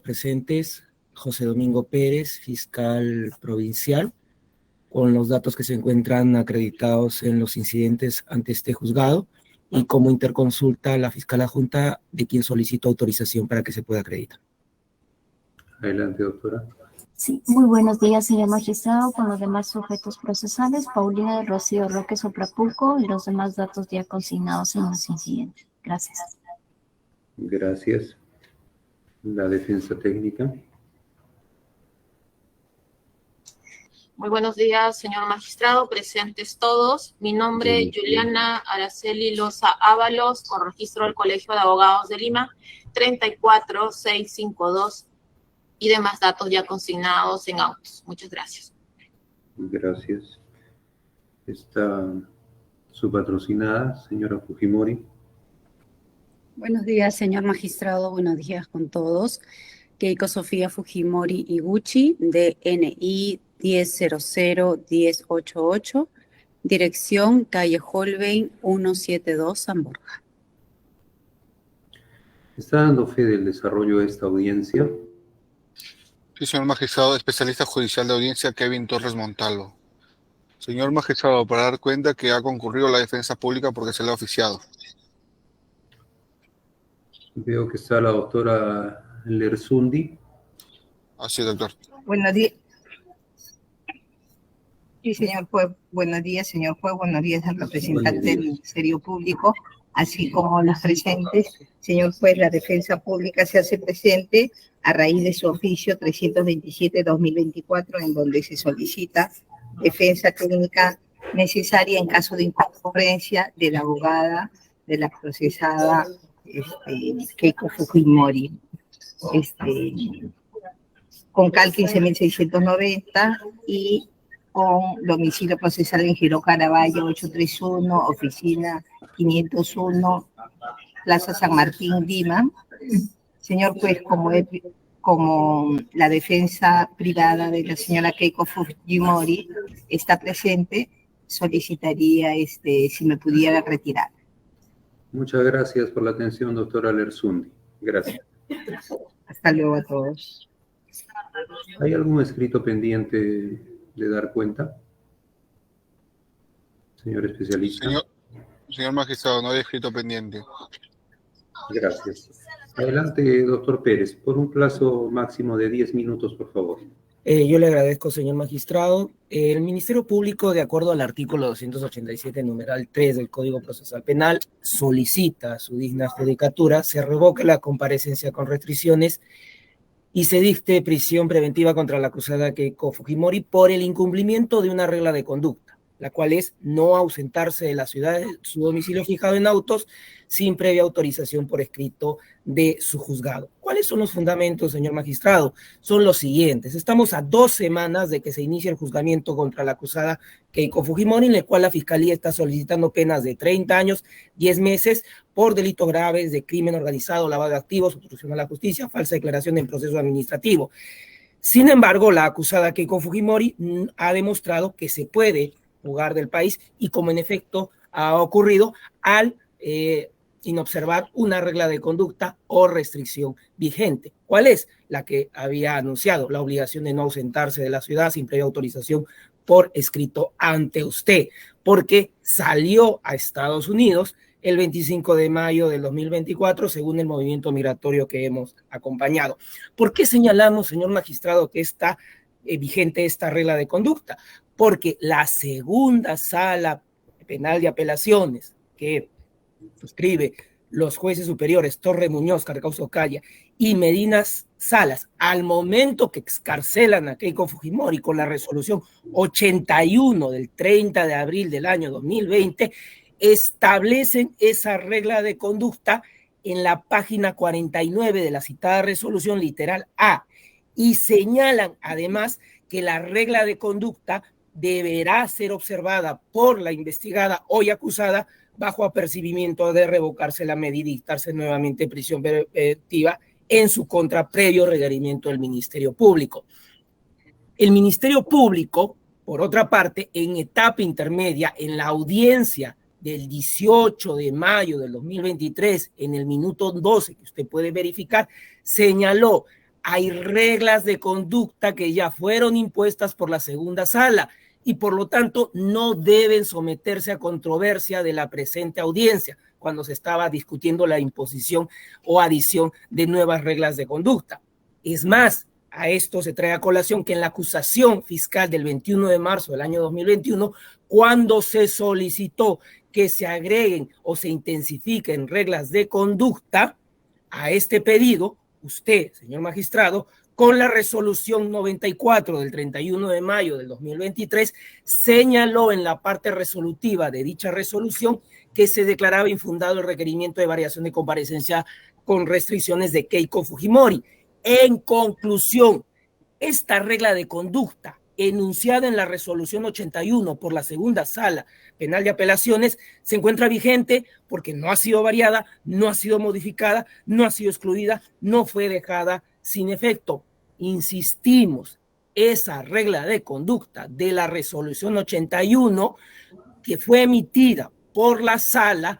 presentes, José Domingo Pérez, fiscal provincial, con los datos que se encuentran acreditados en los incidentes ante este juzgado, y como interconsulta la fiscal adjunta, de quien solicito autorización para que se pueda acreditar. Adelante, doctora. Sí, muy buenos días, señor magistrado. Con los demás sujetos procesales, Paulina del Rocío Roque Soprapuco, y los demás datos ya consignados en los incidentes. Gracias. Gracias. La defensa técnica. Muy buenos días, señor magistrado, presentes todos. Mi nombre es Juliana Araceli Loza Ábalos, con registro del Colegio de Abogados de Lima, 34652, y demás datos ya consignados en autos. Muchas gracias. Gracias. Está su patrocinada, señora Fujimori. Buenos días, señor magistrado. Buenos días con todos. Keiko Sofía Fujimori Iguchi, DNI 1000-1088, dirección calle Holbein 172, San Borja. ¿Está dando fe del desarrollo de esta audiencia? Sí, señor magistrado, especialista judicial de audiencia Kevin Torres Montalvo. Señor magistrado, para dar cuenta que ha concurrido la defensa pública porque se le ha oficiado. Veo que está la doctora Lersundi. Así es, doctor. Buenos días. Sí, señor juez. Buenos días, señor juez. Buenos días al representante del Ministerio Público, así como los presentes. Señor juez, la defensa pública se hace presente a raíz de su oficio 327-2024, en donde se solicita defensa técnica necesaria en caso de inconcurrencia de la abogada de la procesada Keiko Fujimori, con CAL 15.690 y con domicilio procesal en Girón Caraballo 831, oficina 501, Plaza San Martín, Lima. Señor juez, como la defensa privada de la señora Keiko Fujimori está presente, solicitaría si me pudiera retirar. Muchas gracias por la atención, doctora Lersundi. Gracias. Hasta luego a todos. ¿Hay algún escrito pendiente de dar cuenta? Señor especialista. Señor magistrado, no hay escrito pendiente. Gracias. Adelante, doctor Pérez, por un plazo máximo de 10 minutos, por favor. Yo le agradezco, señor magistrado. El Ministerio Público, de acuerdo al artículo 287, numeral 3 del Código Procesal Penal, solicita a su digna judicatura se revoque la comparecencia con restricciones y se dicte prisión preventiva contra la acusada Keiko Fujimori por el incumplimiento de una regla de conducta, la cual es no ausentarse de la ciudad de su domicilio fijado en autos sin previa autorización por escrito de su juzgado. ¿Cuáles son los fundamentos, señor magistrado? Son los siguientes. Estamos a 2 semanas de que se inicie el juzgamiento contra la acusada Keiko Fujimori, en el cual la Fiscalía está solicitando penas de 30 años, 10 meses, por delitos graves de crimen organizado, lavado de activos, obstrucción a la justicia, falsa declaración en proceso administrativo. Sin embargo, la acusada Keiko Fujimori ha demostrado que se puede fugar del país, y como en efecto ha ocurrido al inobservar una regla de conducta o restricción vigente. ¿Cuál es? La que había anunciado, la obligación de no ausentarse de la ciudad sin previa autorización por escrito ante usted, porque salió a Estados Unidos el 25 de mayo del 2024, según el movimiento migratorio que hemos acompañado. ¿Por qué señalamos, señor magistrado, que está vigente esta regla de conducta? Porque la segunda sala penal de apelaciones que suscribe los jueces superiores Torre Muñoz, Carcauso Calla y Medina Salas, al momento que excarcelan a Keiko Fujimori con la resolución 81 del 30 de abril del año 2020, establecen esa regla de conducta en la página 49 de la citada resolución, literal A, y señalan además que la regla de conducta deberá ser observada por la investigada hoy acusada bajo apercibimiento de revocarse la medida y dictarse nuevamente prisión preventiva en su contra previo requerimiento del Ministerio Público. El Ministerio Público, por otra parte, en etapa intermedia, en la audiencia del 18 de mayo del 2023, en el minuto 12, que usted puede verificar, señaló hay reglas de conducta que ya fueron impuestas por la segunda sala y por lo tanto no deben someterse a controversia de la presente audiencia cuando se estaba discutiendo la imposición o adición de nuevas reglas de conducta. Es más, a esto se trae a colación que en la acusación fiscal del 21 de marzo del año 2021, cuando se solicitó que se agreguen o se intensifiquen reglas de conducta, a este pedido, usted, señor magistrado, con la resolución 94 del 31 de mayo del 2023, señaló en la parte resolutiva de dicha resolución que se declaraba infundado el requerimiento de variación de comparecencia con restricciones de Keiko Fujimori. En conclusión, esta regla de conducta enunciada en la resolución 81 por la segunda sala penal de apelaciones se encuentra vigente porque no ha sido variada, no ha sido modificada, no ha sido excluida, no fue dejada sin efecto. Insistimos, esa regla de conducta de la resolución 81 que fue emitida por la sala,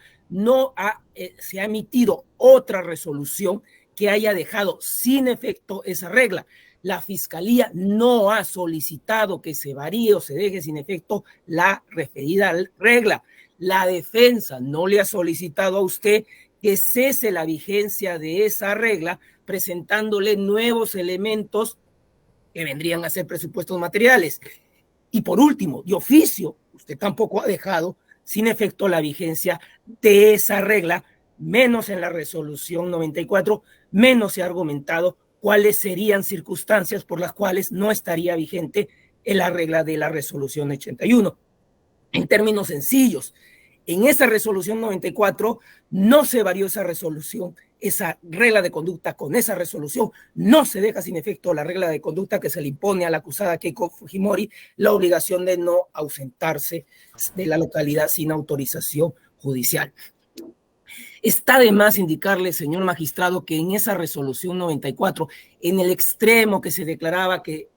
se ha emitido otra resolución que haya dejado sin efecto esa regla. La Fiscalía no ha solicitado que se varíe o se deje sin efecto la referida regla. La defensa no le ha solicitado a usted que cese la vigencia de esa regla presentándole nuevos elementos que vendrían a ser presupuestos materiales. Y por último, de oficio, usted tampoco ha dejado sin efecto la vigencia de esa regla, menos en la resolución 94, menos se ha argumentado cuáles serían circunstancias por las cuales no estaría vigente la regla de la resolución 81. En términos sencillos, en esa resolución 94 no se varió esa resolución, esa regla de conducta con esa resolución, no se deja sin efecto la regla de conducta que se le impone a la acusada Keiko Fujimori, la obligación de no ausentarse de la localidad sin autorización judicial. Está de más indicarle, señor magistrado, que en esa resolución 94, en el extremo que se declaraba que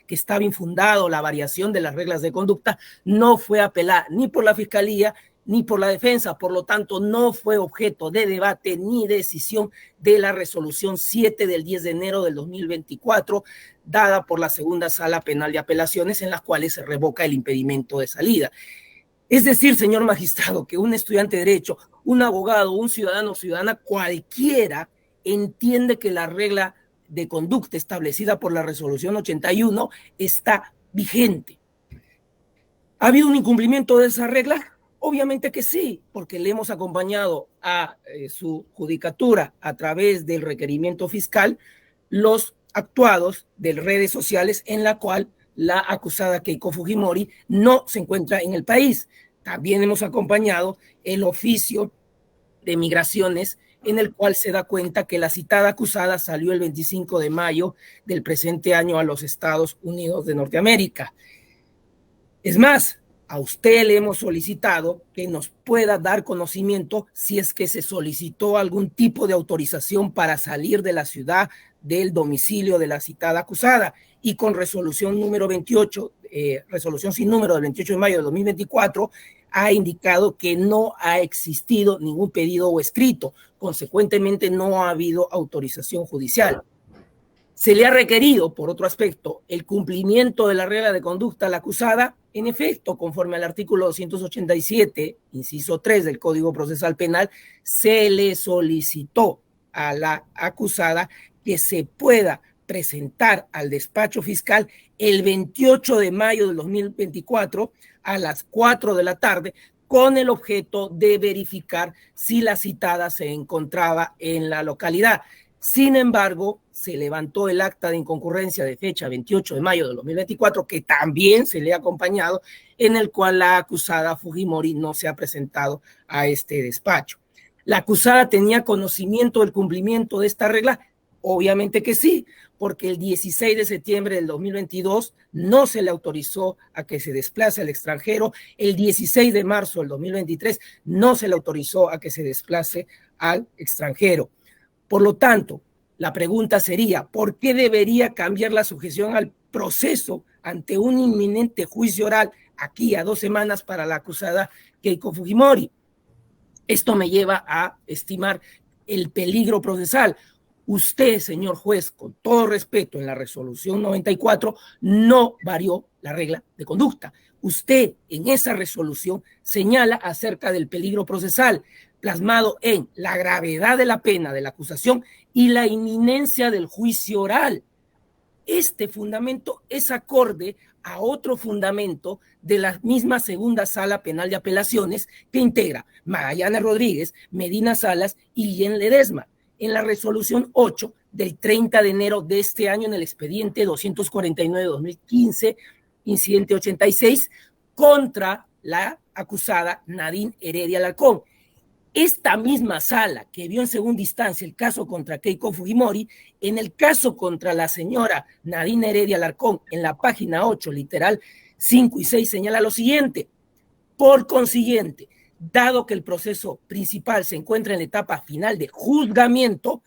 estaba infundado la variación de las reglas de conducta, no fue apelada ni por la Fiscalía ni por la defensa, por lo tanto no fue objeto de debate ni decisión de la resolución 7 del 10 de enero del 2024, dada por la segunda sala penal de apelaciones, en las cuales se revoca el impedimento de salida. Es decir, señor magistrado, que un estudiante de derecho, un abogado, un ciudadano o ciudadana cualquiera entiende que la regla de conducta establecida por la resolución 81 está vigente. ¿Ha habido un incumplimiento de esa regla? Obviamente que sí, porque le hemos acompañado a su judicatura a través del requerimiento fiscal los actuados de redes sociales en la cual la acusada Keiko Fujimori no se encuentra en el país. También hemos acompañado el oficio de migraciones en el cual se da cuenta que la citada acusada salió el 25 de mayo del presente año a los Estados Unidos de Norteamérica. Es más, a usted le hemos solicitado que nos pueda dar conocimiento si es que se solicitó algún tipo de autorización para salir de la ciudad del domicilio de la citada acusada, y con resolución número 28, resolución sin número del 28 de mayo de 2024, ha indicado que no ha existido ningún pedido o escrito, consecuentemente no ha habido autorización judicial. Se le ha requerido, por otro aspecto, el cumplimiento de la regla de conducta a la acusada. En efecto, conforme al artículo 287, inciso 3 del Código Procesal Penal, se le solicitó a la acusada que se pueda presentar al despacho fiscal el 28 de mayo del 2024 a las 4 de la tarde con el objeto de verificar si la citada se encontraba en la localidad. Sin embargo, se levantó el acta de inconcurrencia de fecha 28 de mayo del 2024, que también se le ha acompañado, en el cual la acusada Fujimori no se ha presentado a este despacho. ¿La acusada tenía conocimiento del cumplimiento de esta regla? Obviamente que sí, porque el 16 de septiembre del 2022 no se le autorizó a que se desplace al extranjero, el 16 de marzo del 2023 no se le autorizó a que se desplace al extranjero. Por lo tanto, la pregunta sería, ¿por qué debería cambiar la sujeción al proceso ante un inminente juicio oral aquí a 2 semanas para la acusada Keiko Fujimori? Esto me lleva a estimar el peligro procesal. Usted, señor juez, con todo respeto, en la resolución 94 no varió la regla de conducta. Usted en esa resolución señala acerca del peligro procesal, plasmado en la gravedad de la pena de la acusación y la inminencia del juicio oral. Este fundamento es acorde a otro fundamento de la misma segunda sala penal de apelaciones que integra Magallanes Rodríguez, Medina Salas y Guillén Ledesma, en la resolución 8 del 30 de enero de este año en el expediente 249-2015, incidente 86, contra la acusada Nadine Heredia Alarcón. Esta misma sala que vio en segunda instancia el caso contra Keiko Fujimori, en el caso contra la señora Nadine Heredia Alarcón, en la página 8, literal 5 y 6, señala lo siguiente: por consiguiente, dado que el proceso principal se encuentra en la etapa final de juzgamiento,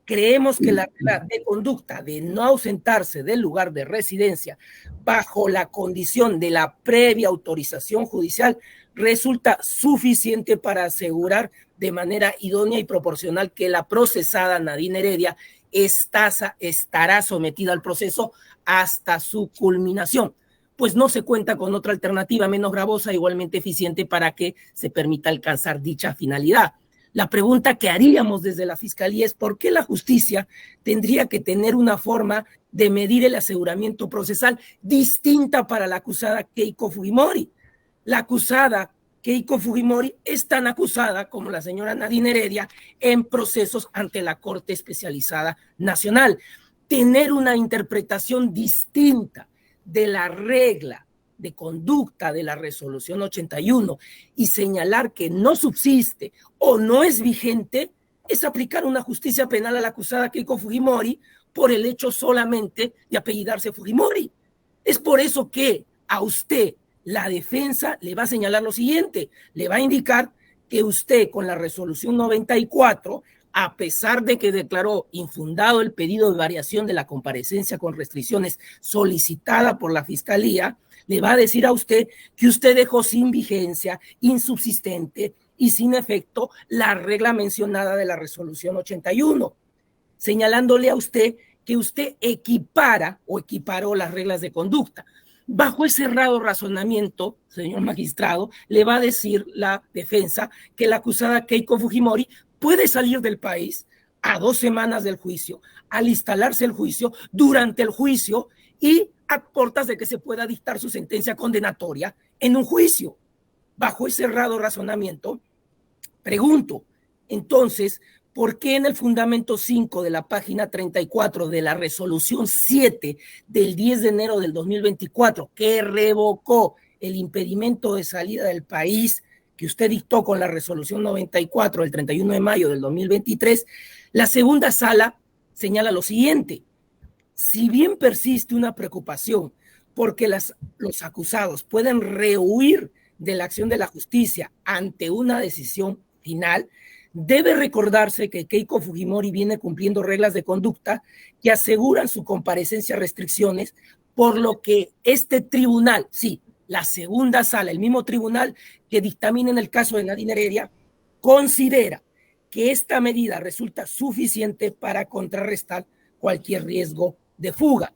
creemos que la regla de conducta de no ausentarse del lugar de residencia bajo la condición de la previa autorización judicial resulta suficiente para asegurar de manera idónea y proporcional que la procesada Nadine Heredia estará sometida al proceso hasta su culminación, pues no se cuenta con otra alternativa menos gravosa, igualmente eficiente, para que se permita alcanzar dicha finalidad. La pregunta que haríamos desde la Fiscalía es ¿por qué la justicia tendría que tener una forma de medir el aseguramiento procesal distinta para la acusada Keiko Fujimori? La acusada Keiko Fujimori es tan acusada como la señora Nadine Heredia en procesos ante la Corte Especializada Nacional. Tener una interpretación distinta de la regla de conducta de la resolución 81 y señalar que no subsiste o no es vigente es aplicar una justicia penal a la acusada Keiko Fujimori por el hecho solamente de apellidarse Fujimori. Es por eso que a usted la defensa le va a señalar lo siguiente, le va a indicar que usted con la resolución 94, a pesar de que declaró infundado el pedido de variación de la comparecencia con restricciones solicitada por la Fiscalía, le va a decir a usted que usted dejó sin vigencia, insubsistente y sin efecto la regla mencionada de la resolución 81, señalándole a usted que usted equipara o equiparó las reglas de conducta. Bajo ese errado razonamiento, señor magistrado, le va a decir la defensa que la acusada Keiko Fujimori puede salir del país a 2 semanas del juicio, al instalarse el juicio, durante el juicio y a portas de que se pueda dictar su sentencia condenatoria en un juicio. Bajo ese errado razonamiento, pregunto, entonces, ¿por qué en el fundamento 5 de la página 34 de la resolución 7 del 10 de enero del 2024, que revocó el impedimento de salida del país que usted dictó con la resolución 94 del 31 de mayo del 2023, la segunda sala señala lo siguiente: si bien persiste una preocupación porque los acusados pueden rehuir de la acción de la justicia ante una decisión final, debe recordarse que Keiko Fujimori viene cumpliendo reglas de conducta que aseguran su comparecencia a restricciones, por lo que este tribunal, sí, la segunda sala, el mismo tribunal que dictamina en el caso de Nadine Heredia, considera que esta medida resulta suficiente para contrarrestar cualquier riesgo de fuga.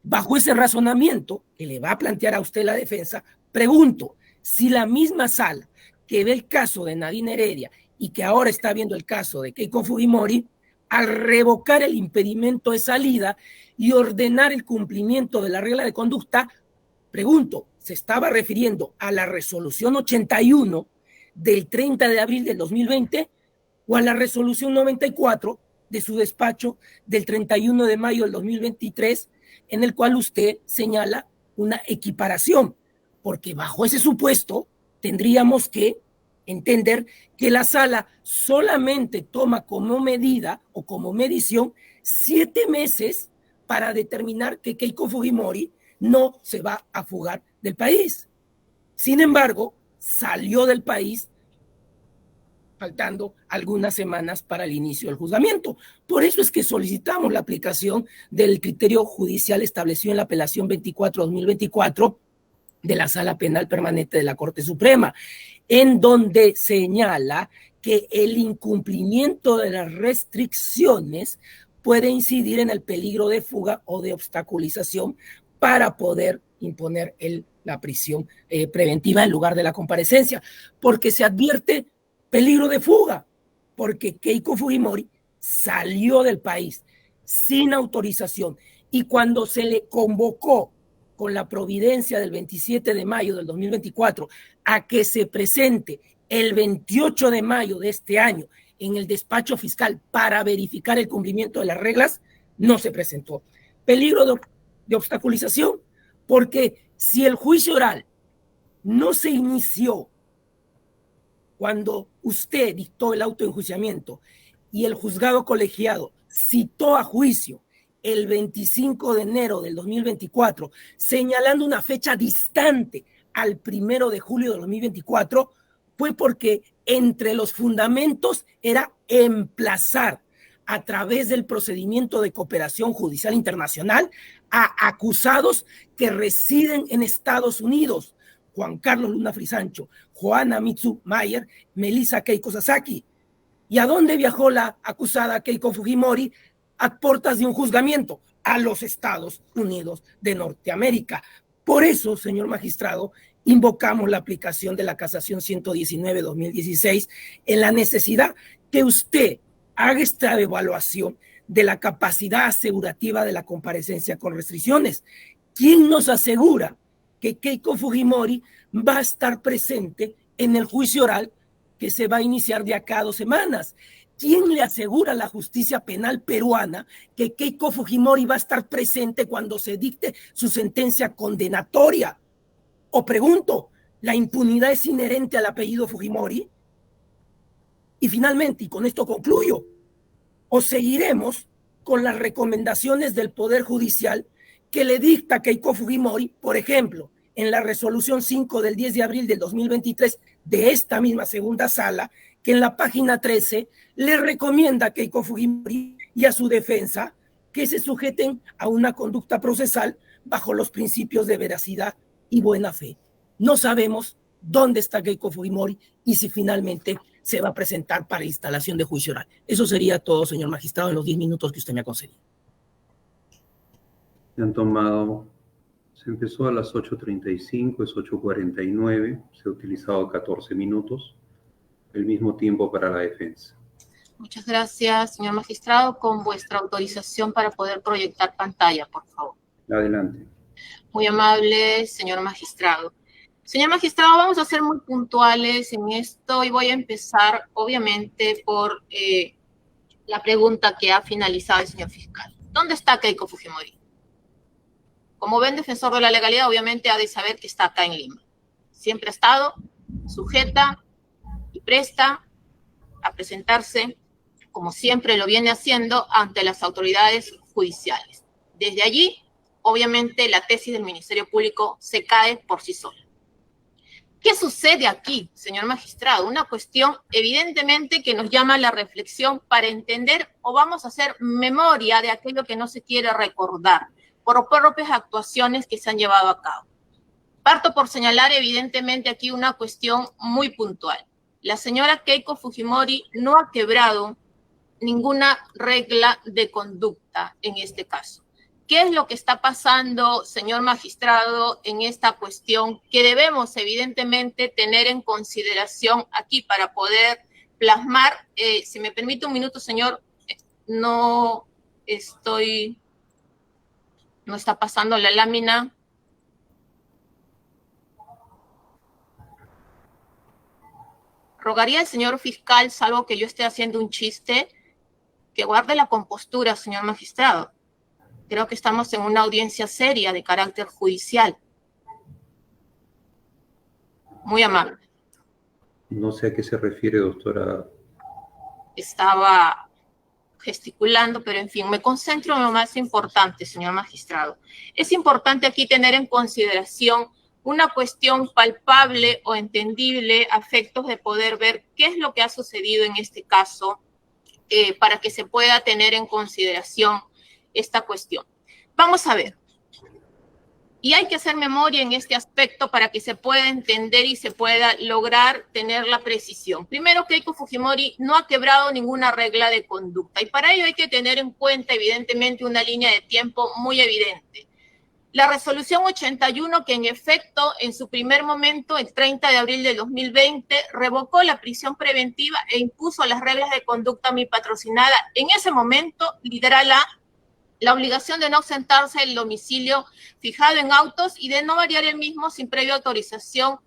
Bajo ese razonamiento que le va a plantear a usted la defensa, pregunto si la misma sala que ve el caso de Nadine Heredia y que ahora está viendo el caso de Keiko Fujimori, al revocar el impedimento de salida y ordenar el cumplimiento de la regla de conducta, pregunto, ¿se estaba refiriendo a la resolución 81 del 30 de abril del 2020 o a la resolución 94 de su despacho del 31 de mayo del 2023, en el cual usted señala una equiparación? Porque bajo ese supuesto tendríamos que entender que la sala solamente toma como medida o como medición 7 meses para determinar que Keiko Fujimori no se va a fugar del país. Sin embargo, salió del país faltando algunas semanas para el inicio del juzgamiento. Por eso es que solicitamos la aplicación del criterio judicial establecido en la apelación 24-2024 de la Sala Penal Permanente de la Corte Suprema, en donde señala que el incumplimiento de las restricciones puede incidir en el peligro de fuga o de obstaculización para poder imponer la prisión preventiva en lugar de la comparecencia, porque se advierte peligro de fuga, porque Keiko Fujimori salió del país sin autorización y cuando se le convocó con la providencia del 27 de mayo del 2024 a que se presente el 28 de mayo de este año en el despacho fiscal para verificar el cumplimiento de las reglas, no se presentó. Peligro de obstaculización, porque si el juicio oral no se inició cuando usted dictó el auto de enjuiciamiento y el juzgado colegiado citó a juicio el 25 de enero del 2024, señalando una fecha distante al 1 de julio del 2024, fue porque entre los fundamentos era emplazar a través del procedimiento de cooperación judicial internacional a acusados que residen en Estados Unidos: Juan Carlos Luna Frisancho, Johanna Mitsu Mayer, Melissa Keiko Sasaki. ¿Y a dónde viajó la acusada Keiko Fujimori a puertas de un juzgamiento? A los Estados Unidos de Norteamérica. Por eso, señor magistrado, invocamos la aplicación de la casación 119-2016 en la necesidad que usted haga esta evaluación de la capacidad asegurativa de la comparecencia con restricciones. ¿Quién nos asegura que Keiko Fujimori va a estar presente en el juicio oral que se va a iniciar de acá a 2 semanas? ¿Quién le asegura a la justicia penal peruana que Keiko Fujimori va a estar presente cuando se dicte su sentencia condenatoria? O pregunto, ¿la impunidad es inherente al apellido Fujimori? Y finalmente, y con esto concluyo, ¿o seguiremos con las recomendaciones del Poder Judicial que le dicta a Keiko Fujimori, por ejemplo, en la resolución 5 del 10 de abril del 2023 de esta misma segunda sala, que en la página 13 le recomienda a Keiko Fujimori y a su defensa que se sujeten a una conducta procesal bajo los principios de veracidad y buena fe? No sabemos dónde está Keiko Fujimori y si finalmente se va a presentar para instalación de juicio oral. Eso sería todo, señor magistrado, en los 10 minutos que usted me ha concedido. Se empezó a las 8:35, es 8:49, se ha utilizado 14 minutos, el mismo tiempo para la defensa. Muchas gracias, señor magistrado. Con vuestra autorización para poder proyectar pantalla, por favor. Adelante. Muy amable, señor magistrado. Señor magistrado, vamos a ser muy puntuales en esto y voy a empezar, obviamente, por la pregunta que ha finalizado el señor fiscal. ¿Dónde está Keiko Fujimori? Como buen defensor de la legalidad, obviamente ha de saber que está acá en Lima. Siempre ha estado sujeta y presta a presentarse, como siempre lo viene haciendo, ante las autoridades judiciales. Desde allí, obviamente, la tesis del Ministerio Público se cae por sí sola. ¿Qué sucede aquí, señor magistrado? Una cuestión evidentemente que nos llama a la reflexión para entender o vamos a hacer memoria de aquello que no se quiere recordar por propias actuaciones que se han llevado a cabo. Parto por señalar evidentemente aquí una cuestión muy puntual. La señora Keiko Fujimori no ha quebrado ninguna regla de conducta en este caso. ¿Qué es lo que está pasando, señor magistrado, en esta cuestión que debemos evidentemente tener en consideración aquí para poder plasmar? Si me permite un minuto, señor, no está pasando la lámina. Rogaría al señor fiscal, salvo que yo esté haciendo un chiste, que guarde la compostura, señor magistrado. Creo que estamos en una audiencia seria de carácter judicial. Muy amable. No sé a qué se refiere, doctora. Estaba gesticulando, pero en fin, me concentro en lo más importante, señor magistrado. Es importante aquí tener en consideración una cuestión palpable o entendible a efectos de poder ver qué es lo que ha sucedido en este caso para que se pueda tener en consideración esta cuestión. Vamos a ver. Y hay que hacer memoria en este aspecto para que se pueda entender y se pueda lograr tener la precisión. Primero, Keiko Fujimori no ha quebrado ninguna regla de conducta y para ello hay que tener en cuenta evidentemente una línea de tiempo muy evidente. La resolución 81 que en efecto en su primer momento, el 30 de abril de 2020, revocó la prisión preventiva e impuso las reglas de conducta a mi patrocinada. En ese momento lidera la obligación de no ausentarse del domicilio fijado en autos y de no variar el mismo sin previa autorización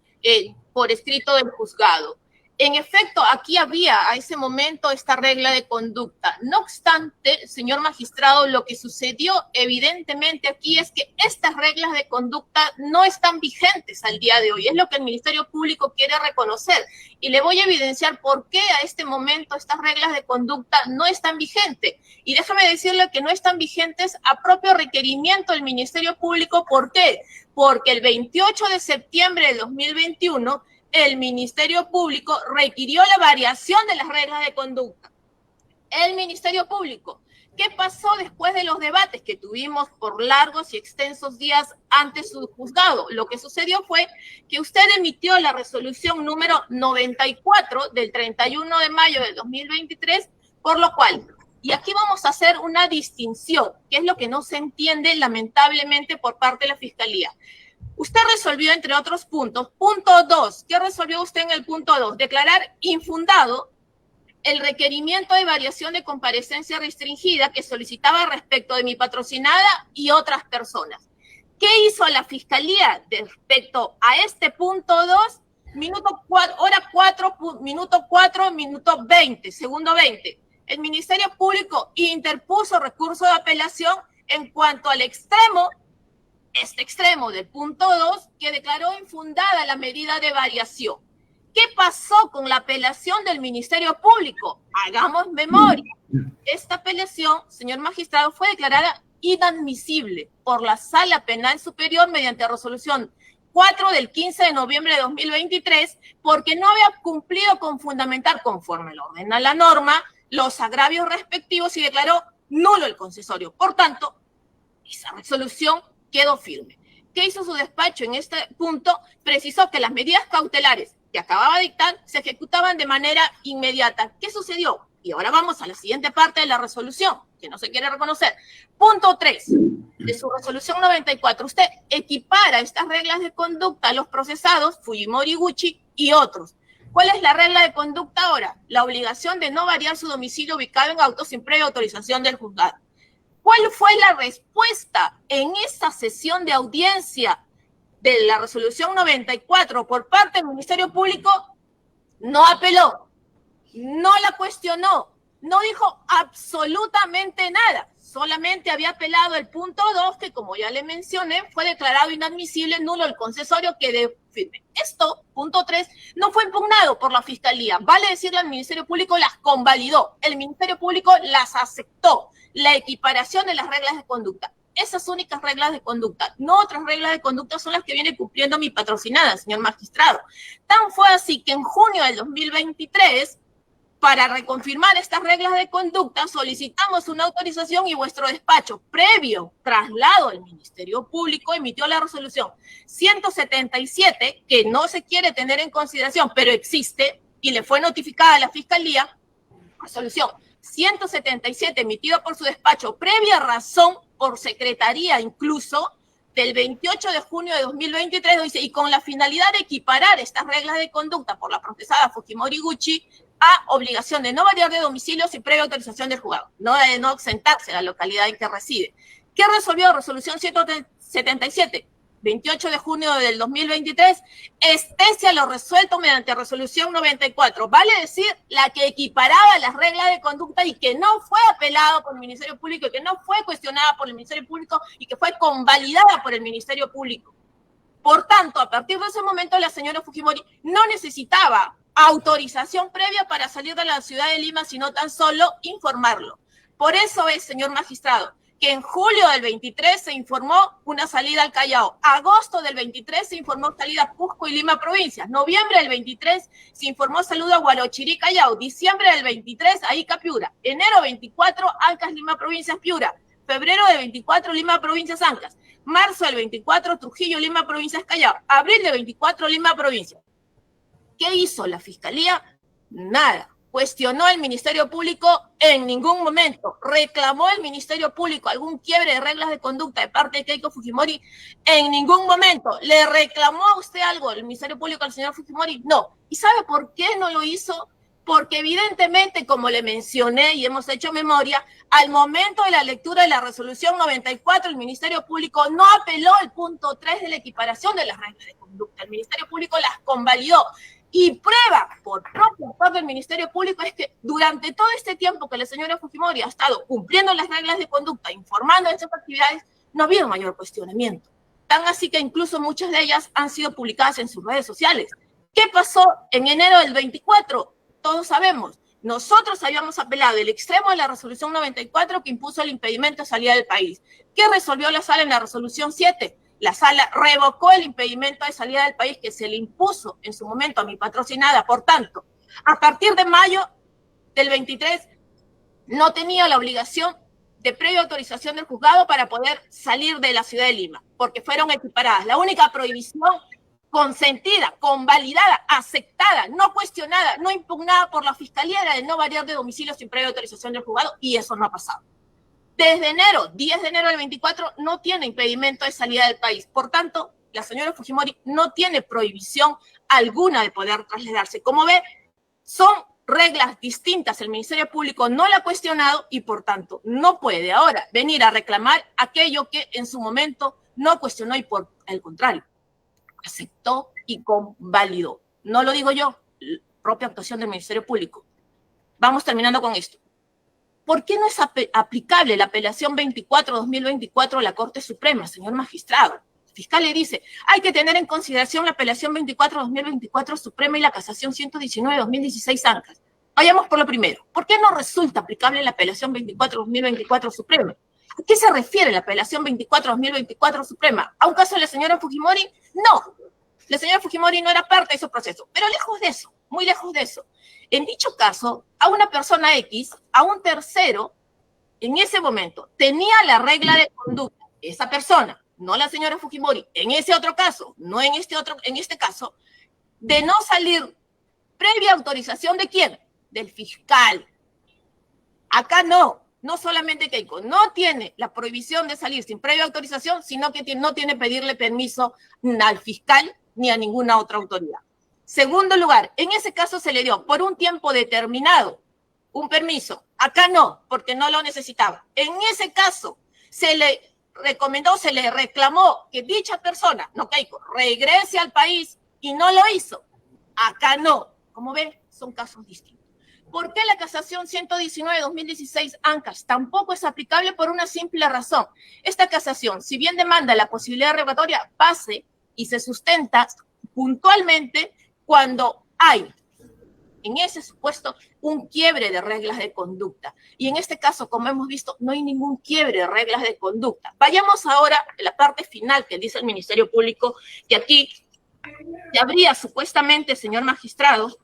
por escrito del juzgado. En efecto, aquí había a ese momento esta regla de conducta. No obstante, señor magistrado, lo que sucedió evidentemente aquí es que estas reglas de conducta no están vigentes al día de hoy. Es lo que el Ministerio Público quiere reconocer. Y le voy a evidenciar por qué a este momento estas reglas de conducta no están vigentes. Y déjame decirle que no están vigentes a propio requerimiento del Ministerio Público. ¿Por qué? Porque el 28 de septiembre de 2021, el Ministerio Público requirió la variación de las reglas de conducta. El Ministerio Público. ¿Qué pasó después de los debates que tuvimos por largos y extensos días ante su juzgado? Lo que sucedió fue que usted emitió la resolución número 94 del 31 de mayo del 2023, por lo cual, y aquí vamos a hacer una distinción, que es lo que no se entiende lamentablemente por parte de la Fiscalía. Usted resolvió, entre otros puntos, punto 2. ¿Qué resolvió usted en el punto 2? Declarar infundado el requerimiento de variación de comparecencia restringida que solicitaba respecto de mi patrocinada y otras personas. ¿Qué hizo la Fiscalía respecto a este punto 2? Hora 4, minuto 4, minuto 20, segundo 20. El Ministerio Público interpuso recurso de apelación en cuanto al extremo del punto 2, que declaró infundada la medida de variación. ¿Qué pasó con la apelación del Ministerio Público? Hagamos memoria. Esta apelación, señor magistrado, fue declarada inadmisible por la Sala Penal Superior mediante resolución 4 del 15 de noviembre de 2023, porque no había cumplido con fundamentar, conforme lo ordena la norma, los agravios respectivos y declaró nulo el concesorio. Por tanto, esa resolución quedó firme. ¿Qué hizo su despacho en este punto? Precisó que las medidas cautelares que acababa de dictar se ejecutaban de manera inmediata. ¿Qué sucedió? Y ahora vamos a la siguiente parte de la resolución, que no se quiere reconocer. Punto 3 de su resolución 94. Usted equipara estas reglas de conducta a los procesados, Fujimori, Gucci y otros. ¿Cuál es la regla de conducta ahora? La obligación de no variar su domicilio ubicado en autos sin previa autorización del juzgado. ¿Cuál fue la respuesta en esa sesión de audiencia de la resolución 94 por parte del Ministerio Público? No apeló, no la cuestionó, no dijo absolutamente nada. Solamente había apelado el punto 2, que como ya le mencioné, fue declarado inadmisible, nulo el concesorio, quedó firme. Esto, punto 3, no fue impugnado por la Fiscalía. Vale decirle al Ministerio Público, las convalidó. El Ministerio Público las aceptó. La equiparación de las reglas de conducta. Esas únicas reglas de conducta, no otras reglas de conducta, son las que viene cumpliendo mi patrocinada, señor magistrado. Tan fue así que en junio del 2023, para reconfirmar estas reglas de conducta, solicitamos una autorización y vuestro despacho, previo traslado al Ministerio Público, emitió la resolución 177, que no se quiere tener en consideración, pero existe, y le fue notificada a la Fiscalía, resolución 177 emitido por su despacho, previa razón por secretaría incluso, del 28 de junio de 2023, dice, y con la finalidad de equiparar estas reglas de conducta por la procesada Fujimori Gucci a obligación de no variar de domicilio sin previa autorización del juzgado, no de no ausentarse a la localidad en que reside. ¿Qué resolvió resolución 177? 28 de junio del 2023, extensa lo resuelto mediante resolución 94, vale decir, la que equiparaba las reglas de conducta y que no fue apelado por el Ministerio Público, y que no fue cuestionada por el Ministerio Público y que fue convalidada por el Ministerio Público. Por tanto, a partir de ese momento, la señora Fujimori no necesitaba autorización previa para salir de la ciudad de Lima, sino tan solo informarlo. Por eso es, señor magistrado, que en julio del 23 se informó una salida al Callao, agosto del 23 se informó salida a Cusco y Lima provincias, noviembre del 23 se informó saludo a Huarochirí, Callao, diciembre del 23 a Ica, Piura, enero 24 Ancas, Lima provincias, Piura, febrero del 24, Lima, provincias Ancas. Marzo del 24, Trujillo, Lima, provincias Callao. Abril del 24, Lima, provincia. ¿Qué hizo la Fiscalía? Nada. ¿Cuestionó el Ministerio Público? En ningún momento. ¿Reclamó el Ministerio Público algún quiebre de reglas de conducta de parte de Keiko Fujimori? En ningún momento. ¿Le reclamó a usted algo el Ministerio Público al señor Fujimori? No. ¿Y sabe por qué no lo hizo? Porque evidentemente, como le mencioné y hemos hecho memoria, al momento de la lectura de la resolución 94, el Ministerio Público no apeló al punto 3 de la equiparación de las reglas de conducta. El Ministerio Público las convalidó. Y prueba por propio autor del Ministerio Público es que durante todo este tiempo que la señora Fujimori ha estado cumpliendo las reglas de conducta, informando de estas actividades, no ha habido mayor cuestionamiento. Tan así que incluso muchas de ellas han sido publicadas en sus redes sociales. ¿Qué pasó en enero del 24? Todos sabemos. Nosotros habíamos apelado el extremo de la resolución 94 que impuso el impedimento de salida del país. ¿Qué resolvió la sala en la resolución 7? La sala revocó el impedimento de salida del país que se le impuso en su momento a mi patrocinada. Por tanto, a partir de mayo del 23, no tenía la obligación de previa autorización del juzgado para poder salir de la ciudad de Lima, porque fueron equiparadas. La única prohibición consentida, convalidada, aceptada, no cuestionada, no impugnada por la Fiscalía era de no variar de domicilio sin previa autorización del juzgado, y eso no ha pasado. Desde enero, 10 de enero del 24, no tiene impedimento de salida del país. Por tanto, la señora Fujimori no tiene prohibición alguna de poder trasladarse. Como ve, son reglas distintas. El Ministerio Público no la ha cuestionado y, por tanto, no puede ahora venir a reclamar aquello que en su momento no cuestionó y, por el contrario, aceptó y convalidó. No lo digo yo, la propia actuación del Ministerio Público. Vamos terminando con esto. ¿Por qué no es aplicable la apelación 24-2024 a la Corte Suprema, señor magistrado? El fiscal le dice, hay que tener en consideración la apelación 24-2024 Suprema y la casación 119-2016 Ancas. Vayamos por lo primero. ¿Por qué no resulta aplicable la apelación 24-2024 Suprema? ¿A qué se refiere la apelación 24-2024 Suprema? ¿A un caso de la señora Fujimori? No. La señora Fujimori no era parte de ese proceso, pero lejos de eso, muy lejos de eso. En dicho caso, a una persona X, a un tercero, en ese momento, tenía la regla de conducta, esa persona, no la señora Fujimori, en ese otro caso, no en este caso, de no salir previa autorización ¿de quién? Del fiscal. Acá no solamente Keiko, no tiene la prohibición de salir sin previa autorización, sino que no tiene que pedirle permiso al fiscal ni a ninguna otra autoridad. Segundo lugar, en ese caso se le dio por un tiempo determinado un permiso. Acá no, porque no lo necesitaba. En ese caso se le recomendó, se le reclamó que dicha persona, no Keiko, regrese al país y no lo hizo. Acá no. Como ven, son casos distintos. ¿Por qué la casación 119-2016 Ancas tampoco es aplicable? Por una simple razón. Esta casación, si bien demanda la posibilidad revocatoria, pase y se sustenta puntualmente cuando hay, en ese supuesto, un quiebre de reglas de conducta. Y en este caso, como hemos visto, no hay ningún quiebre de reglas de conducta. Vayamos ahora a la parte final que dice el Ministerio Público, que aquí habría supuestamente, señor magistrado,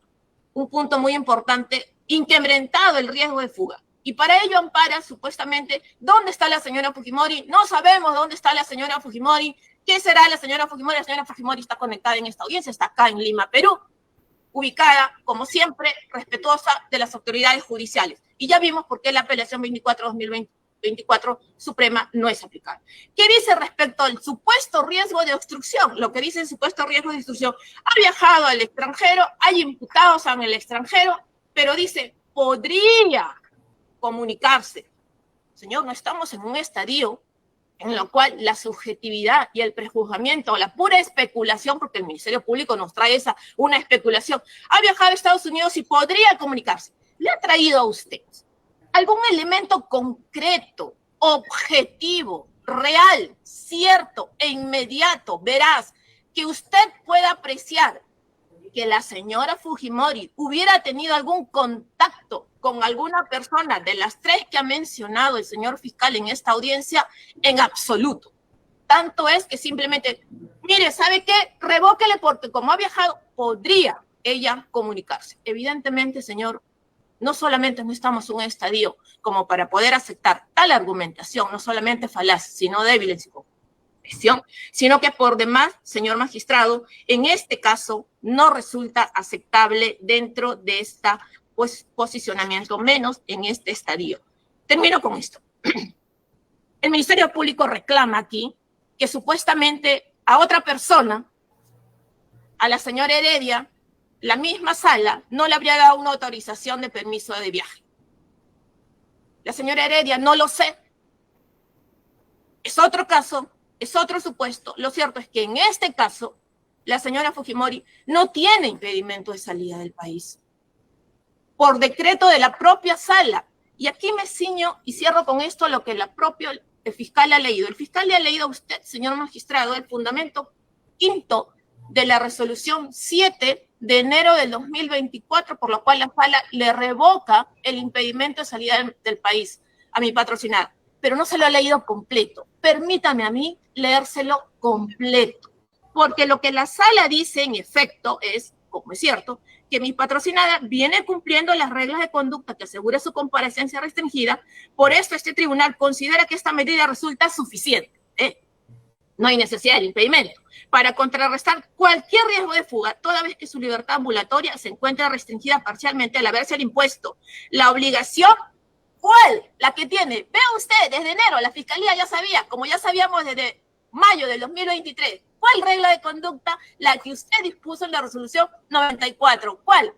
un punto muy importante, incrementado el riesgo de fuga. Y para ello ampara supuestamente dónde está la señora Fujimori. No sabemos dónde está la señora Fujimori. ¿Qué será la señora Fujimori? La señora Fujimori está conectada en esta audiencia, está acá en Lima, Perú, ubicada, como siempre, respetuosa de las autoridades judiciales. Y ya vimos por qué la apelación 24-2024 Suprema no es aplicable. ¿Qué dice respecto al supuesto riesgo de obstrucción? Lo que dice el supuesto riesgo de obstrucción. Ha viajado al extranjero, hay imputados en el extranjero, pero dice, podría comunicarse. Señor, no estamos en un estadio en lo cual la subjetividad y el prejuzgamiento o la pura especulación, porque el Ministerio Público nos trae una especulación, ha viajado a Estados Unidos y podría comunicarse. ¿Le ha traído a usted algún elemento concreto, objetivo, real, cierto e inmediato, veraz, que usted pueda apreciar que la señora Fujimori hubiera tenido algún contacto con alguna persona de las tres que ha mencionado el señor fiscal en esta audiencia? En absoluto. Tanto es que simplemente, mire, ¿sabe qué? Revóquele porque como ha viajado, podría ella comunicarse. Evidentemente, señor, no solamente no estamos en un estadio como para poder aceptar tal argumentación, no solamente falaz, sino débil en su comprensión, sino que por demás, señor magistrado, en este caso no resulta aceptable dentro de esta posicionamiento, menos en este estadio. Termino con esto. El Ministerio Público reclama aquí que supuestamente a otra persona, a la señora Heredia, la misma sala no le habría dado una autorización de permiso de viaje. La señora Heredia no lo sé. Es otro caso, es otro supuesto. Lo cierto es que en este caso, la señora Fujimori no tiene impedimento de salida del país. Por decreto de la propia sala. Y aquí me ciño y cierro con esto lo que el fiscal ha leído. El fiscal le ha leído a usted, señor magistrado, el fundamento quinto de la resolución 7 de enero del 2024, por lo cual la sala le revoca el impedimento de salida del país a mi patrocinada, pero no se lo ha leído completo. Permítame a mí leérselo completo, porque lo que la sala dice en efecto es, como es cierto, que mi patrocinada viene cumpliendo las reglas de conducta que asegura su comparecencia restringida, por esto este tribunal considera que esta medida resulta suficiente. No hay necesidad del impedimento para contrarrestar cualquier riesgo de fuga, toda vez que su libertad ambulatoria se encuentra restringida parcialmente al haberse impuesto la obligación. ¿Cuál? La que tiene. Vea usted, desde enero la Fiscalía ya sabía, como ya sabíamos desde mayo del 2023, ¿cuál regla de conducta? La que usted dispuso en la resolución 94. ¿Cuál?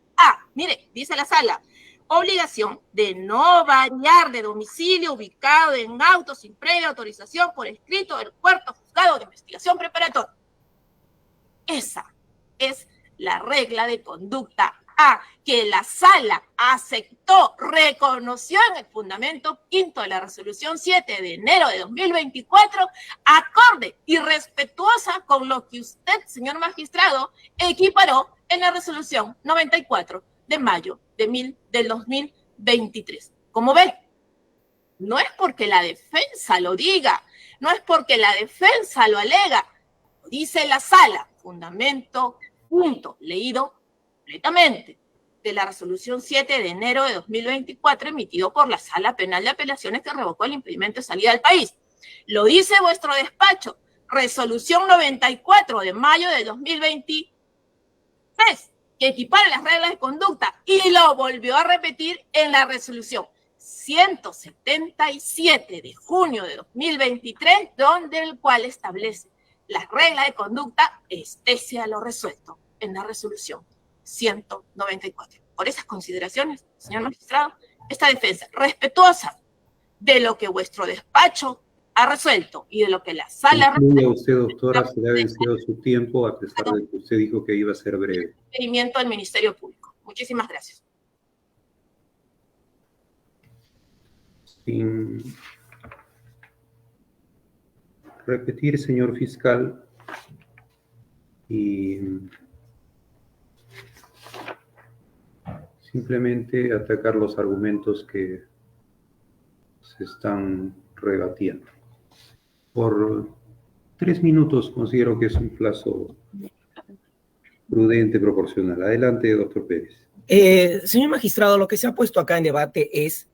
Mire, dice la sala, obligación de no variar de domicilio ubicado en auto sin previa autorización por escrito del cuarto juzgado de investigación preparatoria. Esa es la regla de conducta que la sala aceptó, reconoció en el fundamento quinto de la resolución 7 de enero de 2024, acorde y respetuosa con lo que usted, señor magistrado, equiparó en la resolución 94 de mayo del 2023. Como ven, no es porque la defensa lo diga, no es porque la defensa lo alega, lo dice la sala, fundamento, punto, leído completamente, de la resolución 7 de enero de 2024 emitido por la Sala Penal de Apelaciones que revocó el impedimento de salida del país. Lo dice vuestro despacho, resolución 94 de mayo de 2023, que equipara las reglas de conducta, y lo volvió a repetir en la resolución 177 de junio de 2023, donde el cual establece las reglas de conducta, estése a lo resuelto en la resolución 194. Por esas consideraciones, señor magistrado, esta defensa respetuosa de lo que vuestro despacho ha resuelto y de lo que la sala ha resuelto. Usted, doctora, se le ha vencido su tiempo, a pesar de que usted dijo que iba a ser breve. Requerimiento del Ministerio Público. Muchísimas gracias. Sin repetir, señor fiscal, y simplemente atacar los argumentos que se están rebatiendo. Por 3 minutos considero que es un plazo prudente, proporcional. Adelante, doctor Pérez. Señor magistrado, lo que se ha puesto acá en debate es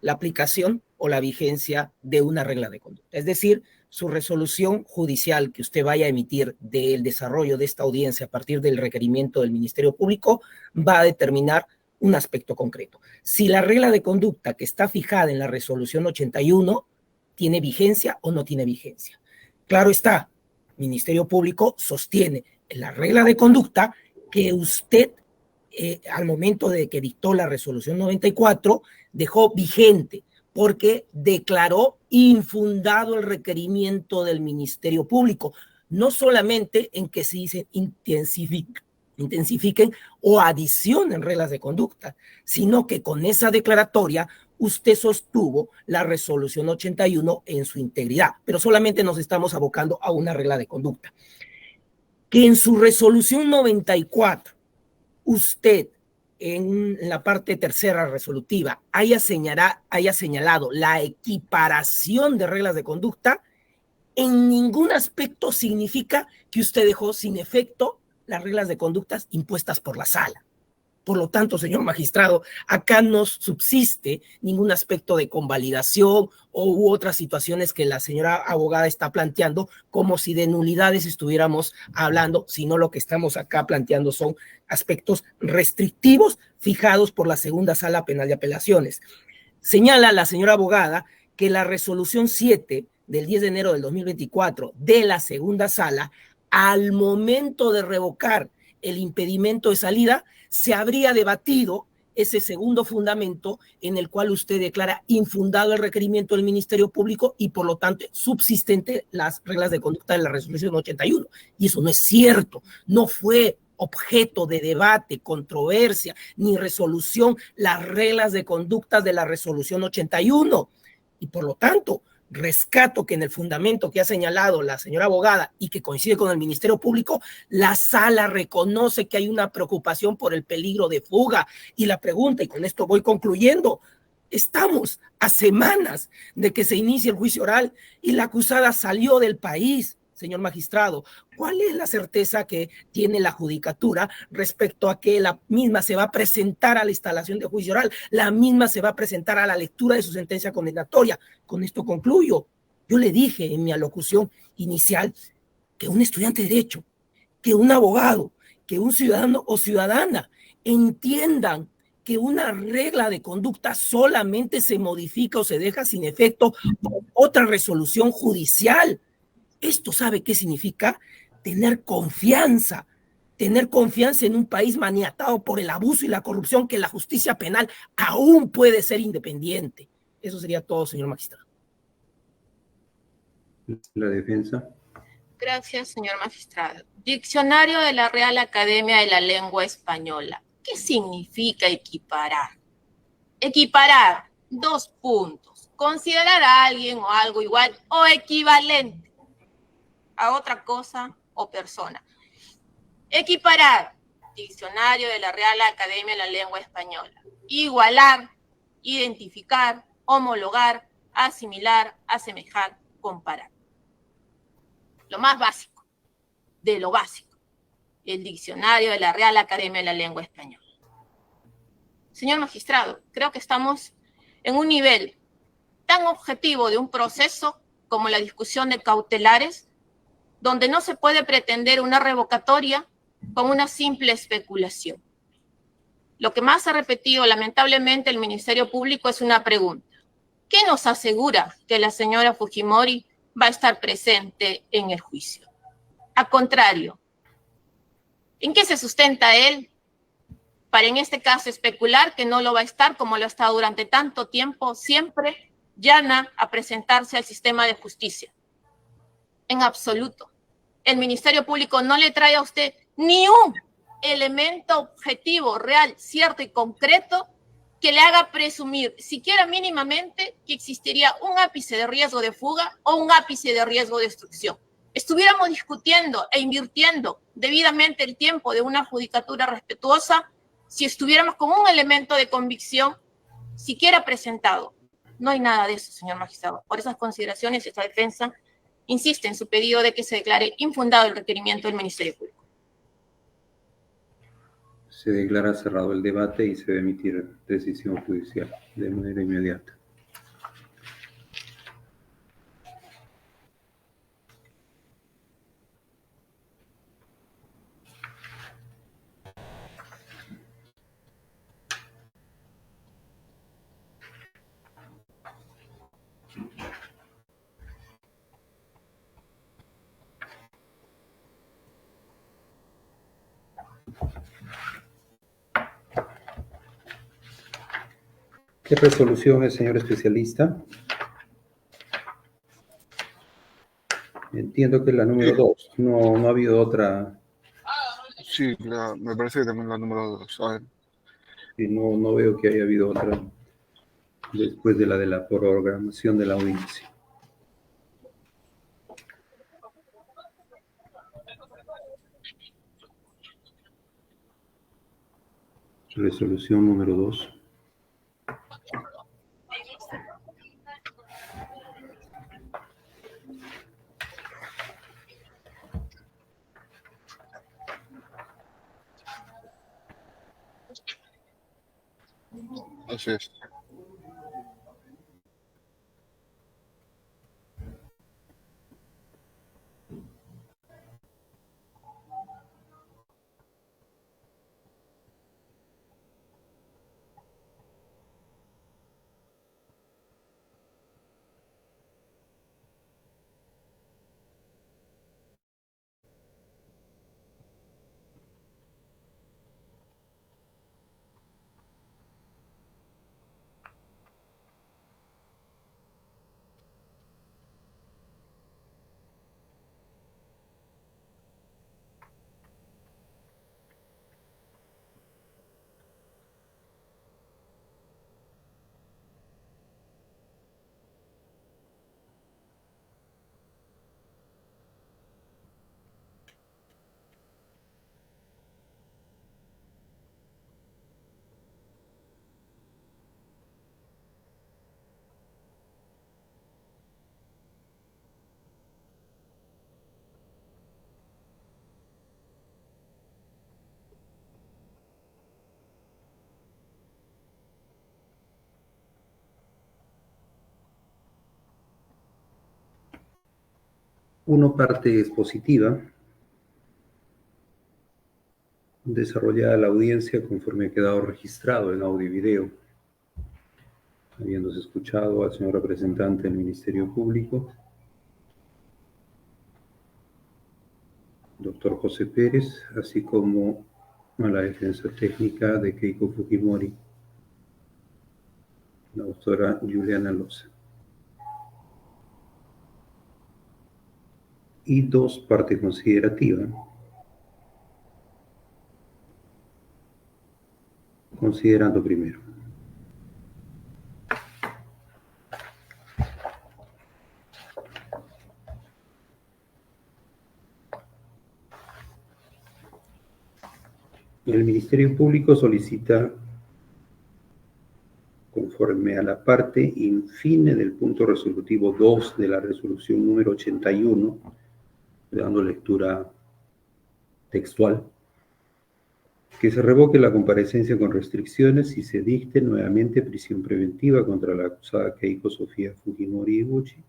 la aplicación o la vigencia de una regla de conducta. Es decir, su resolución judicial que usted vaya a emitir del desarrollo de esta audiencia a partir del requerimiento del Ministerio Público va a determinar un aspecto concreto. Si la regla de conducta que está fijada en la resolución 81 tiene vigencia o no tiene vigencia. Claro está, el Ministerio Público sostiene en la regla de conducta que usted, al momento de que dictó la resolución 94, dejó vigente porque declaró infundado el requerimiento del Ministerio Público, no solamente en que se intensifiquen o adicionen reglas de conducta, sino que con esa declaratoria usted sostuvo la resolución 81 en su integridad, pero solamente nos estamos abocando a una regla de conducta. Que en su resolución 94 usted en la parte tercera resolutiva haya señalado la equiparación de reglas de conducta, en ningún aspecto significa que usted dejó sin efecto las reglas de conductas impuestas por la sala. Por lo tanto, señor magistrado, acá no subsiste ningún aspecto de convalidación u otras situaciones que la señora abogada está planteando, como si de nulidades estuviéramos hablando, sino lo que estamos acá planteando son aspectos restrictivos fijados por la segunda sala penal de apelaciones. Señala la señora abogada que la resolución 7 del 10 de enero del 2024 de la segunda sala, al momento de revocar el impedimento de salida, se habría debatido ese segundo fundamento en el cual usted declara infundado el requerimiento del Ministerio Público y por lo tanto subsistente las reglas de conducta de la resolución 81. Y eso no es cierto, no fue objeto de debate, controversia, ni resolución las reglas de conducta de la resolución 81. Y por lo tanto, rescato que en el fundamento que ha señalado la señora abogada y que coincide con el Ministerio Público, la sala reconoce que hay una preocupación por el peligro de fuga. Y la pregunta, y con esto voy concluyendo, estamos a semanas de que se inicie el juicio oral y la acusada salió del país. Señor magistrado, ¿cuál es la certeza que tiene la judicatura respecto a que la misma se va a presentar a la instalación de juicio oral? La misma se va a presentar a la lectura de su sentencia condenatoria. Con esto concluyo. Yo le dije en mi alocución inicial que un estudiante de derecho, que un abogado, que un ciudadano o ciudadana entiendan que una regla de conducta solamente se modifica o se deja sin efecto por otra resolución judicial. Esto, ¿sabe qué significa? Tener confianza en un país maniatado por el abuso y la corrupción, que la justicia penal aún puede ser independiente. Eso sería todo, señor magistrado. La defensa. Gracias, señor magistrado. Diccionario de la Real Academia de la Lengua Española. ¿Qué significa equiparar? Equiparar, 2 puntos. Considerar a alguien o algo igual o equivalente a otra cosa o persona. Equiparar, diccionario de la Real Academia de la Lengua Española. Igualar, identificar, homologar, asimilar, asemejar, comparar. Lo más básico, de lo básico. El diccionario de la Real Academia de la Lengua Española. Señor magistrado, creo que estamos en un nivel tan objetivo de un proceso como la discusión de cautelares, donde no se puede pretender una revocatoria con una simple especulación. Lo que más ha repetido lamentablemente el Ministerio Público es una pregunta. ¿Qué nos asegura que la señora Fujimori va a estar presente en el juicio? Al contrario, ¿en qué se sustenta él para en este caso especular que no lo va a estar como lo ha estado durante tanto tiempo, siempre llana a presentarse al sistema de justicia? En absoluto. El Ministerio Público no le trae a usted ni un elemento objetivo, real, cierto y concreto que le haga presumir, siquiera mínimamente, que existiría un ápice de riesgo de fuga o un ápice de riesgo de destrucción. Estuviéramos discutiendo e invirtiendo debidamente el tiempo de una judicatura respetuosa si estuviéramos con un elemento de convicción siquiera presentado. No hay nada de eso, señor magistrado. Por esas consideraciones, esta defensa insiste en su pedido de que se declare infundado el requerimiento del Ministerio Público. Se declara cerrado el debate y se debe emitir decisión judicial de manera inmediata. ¿Qué resolución es, señor especialista? Entiendo que es la número 2. No ha habido otra. Sí, me parece que también la número 2. A ver. Y no veo que haya habido otra después de la programación de la audiencia. Resolución número 2. Así es. Una parte expositiva, desarrollada la audiencia conforme ha quedado registrado en audio y video, habiéndose escuchado al señor representante del Ministerio Público, doctor José Pérez, así como a la defensa técnica de Keiko Fujimori, la doctora Juliana Loza. Y dos, parte considerativa. Considerando primero. El Ministerio Público solicita, conforme a la parte infine del punto resolutivo 2 de la resolución número 81, dando lectura textual, que se revoque la comparecencia con restricciones y se dicte nuevamente prisión preventiva contra la acusada Keiko Sofía Fujimori Iguchi,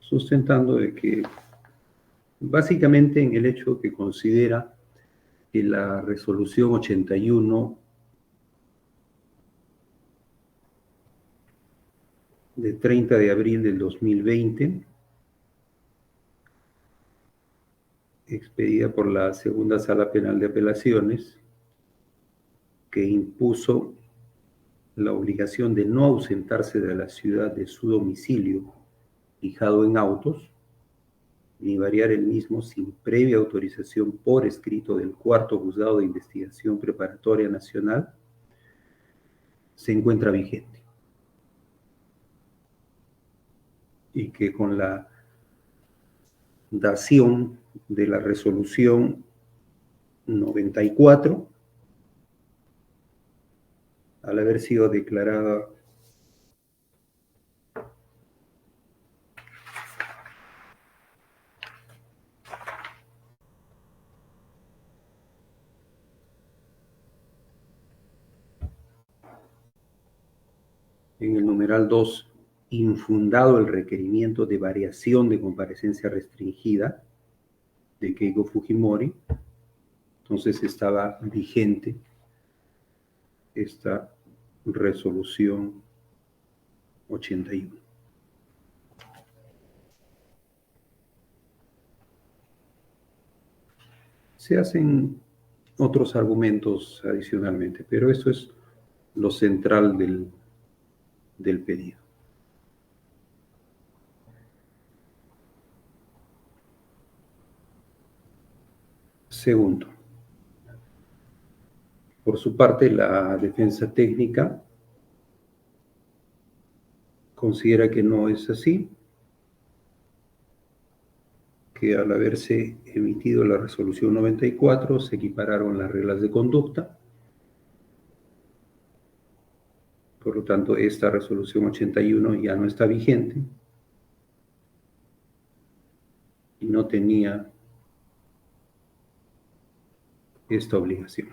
sustentando de que básicamente en el hecho que considera que la resolución 81 de 30 de abril del 2020, expedida por la Segunda Sala Penal de Apelaciones, que impuso la obligación de no ausentarse de la ciudad de su domicilio fijado en autos, ni variar el mismo sin previa autorización por escrito del Cuarto Juzgado de Investigación Preparatoria Nacional, se encuentra vigente. Y que con la dación de la resolución 94, al haber sido declarada en el numeral 2, infundado el requerimiento de variación de comparecencia restringida de Keiko Fujimori, entonces estaba vigente esta resolución 81. Se hacen otros argumentos adicionalmente, pero esto es lo central del pedido. Segundo, por su parte, la defensa técnica considera que no es así, que al haberse emitido la resolución 94 se equipararon las reglas de conducta. Por lo tanto, esta resolución 81 ya no está vigente y no tenía esta obligación.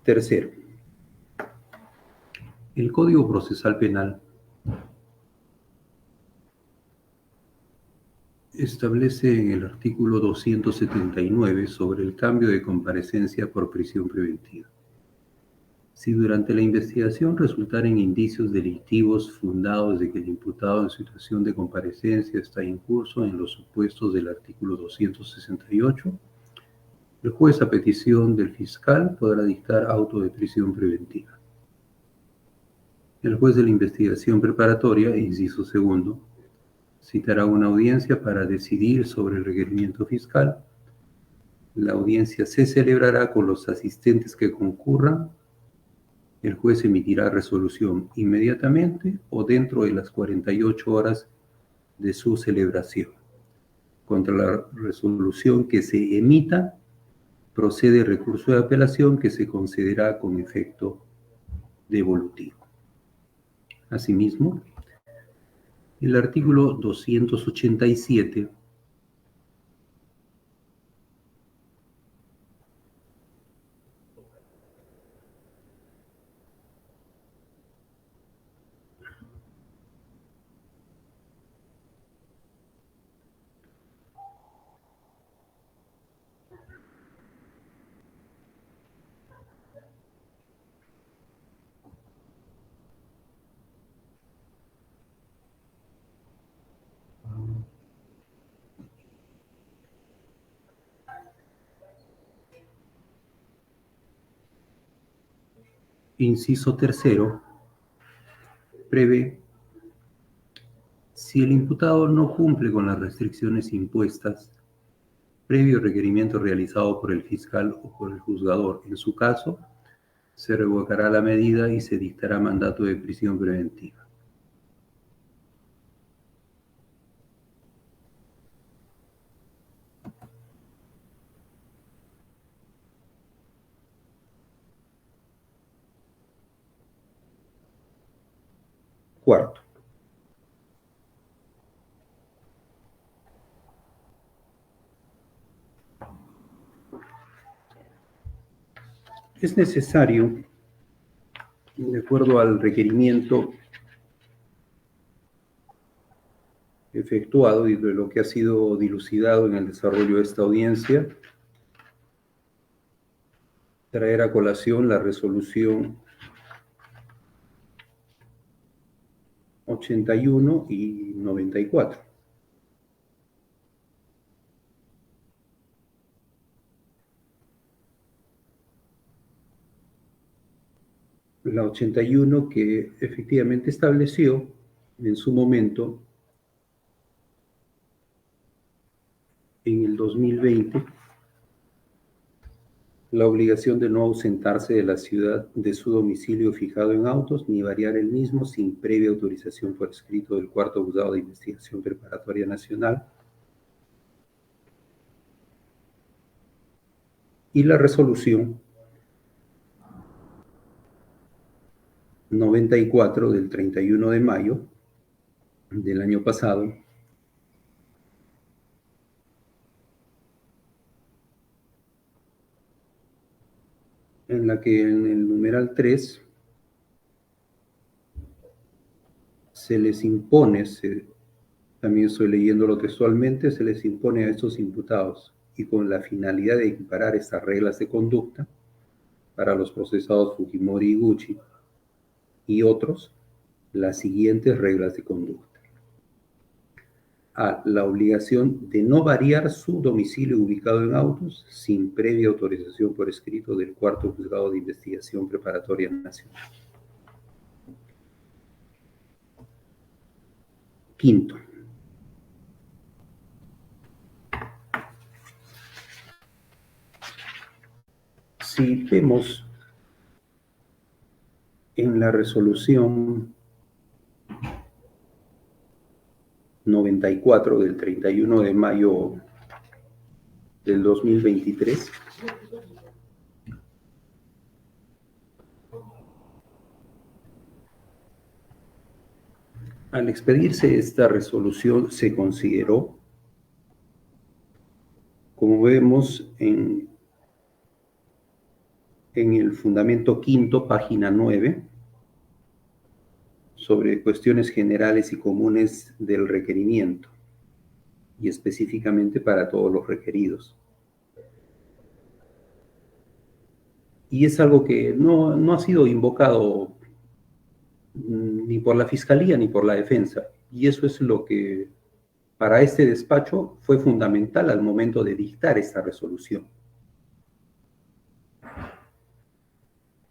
Tercero, el Código Procesal Penal establece en el artículo 279 sobre el cambio de comparecencia por prisión preventiva. Si durante la investigación resultaren indicios delictivos fundados de que el imputado en situación de comparecencia está incurso en los supuestos del artículo 268, el juez, a petición del fiscal, podrá dictar auto de prisión preventiva. El juez de la investigación preparatoria, inciso segundo, citará una audiencia para decidir sobre el requerimiento fiscal. La audiencia se celebrará con los asistentes que concurran. El juez emitirá resolución inmediatamente o dentro de las 48 horas de su celebración. Contra la resolución que se emita, procede recurso de apelación que se concederá con efecto devolutivo. Asimismo, el artículo 287 inciso tercero, prevé: si el imputado no cumple con las restricciones impuestas, previo requerimiento realizado por el fiscal o por el juzgador, en su caso, se revocará la medida y se dictará mandato de prisión preventiva. Cuarto, es necesario, de acuerdo al requerimiento efectuado y de lo que ha sido dilucidado en el desarrollo de esta audiencia, traer a colación la resolución 81 y 94. La 81 que efectivamente estableció en su momento, en el 2020, la obligación de no ausentarse de la ciudad de su domicilio fijado en autos ni variar el mismo sin previa autorización por escrito del Cuarto Juzgado de Investigación Preparatoria Nacional, y la resolución 94 del 31 de mayo del año pasado, en la que en el numeral 3 se les impone, también estoy leyéndolo textualmente, se les impone a estos imputados, y con la finalidad de equiparar estas reglas de conducta para los procesados Fujimori y Gucci y otros, las siguientes reglas de conducta. A. La obligación de no variar su domicilio ubicado en autos sin previa autorización por escrito del Cuarto Juzgado de Investigación Preparatoria Nacional. Quinto, si vemos en la resolución 94 del 31 de mayo del 2023, al expedirse esta resolución se consideró, como vemos en en el fundamento quinto, página 9, sobre cuestiones generales y comunes del requerimiento, y específicamente para todos los requeridos. Y es algo que no ha sido invocado ni por la Fiscalía ni por la Defensa, y eso es lo que para este despacho fue fundamental al momento de dictar esta resolución.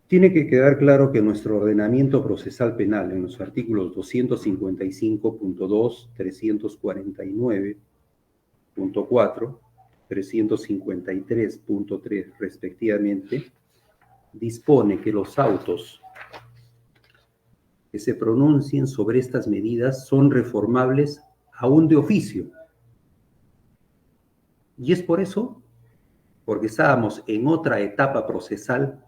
Tiene que quedar claro que nuestro ordenamiento procesal penal, en los artículos 255.2, 349.4, 353.3 respectivamente, dispone que los autos que se pronuncien sobre estas medidas son reformables aún de oficio. Y es por eso, porque estábamos en otra etapa procesal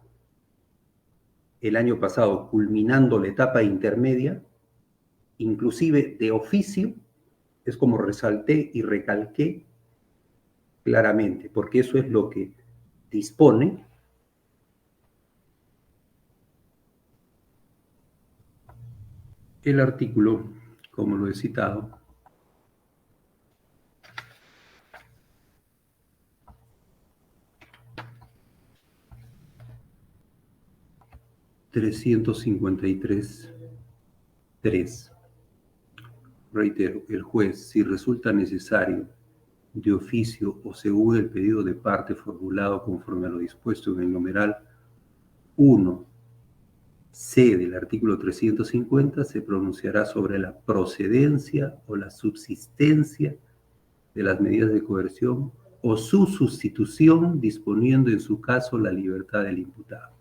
el año pasado, culminando la etapa intermedia, inclusive de oficio, es como resalté y recalqué claramente, porque eso es lo que dispone el artículo, como lo he citado, (353.3). Reitero, el juez, si resulta necesario, de oficio o según el pedido de parte formulado conforme a lo dispuesto en el numeral 1C del artículo 350, se pronunciará sobre la procedencia o la subsistencia de las medidas de coerción o su sustitución, disponiendo en su caso la libertad del imputado.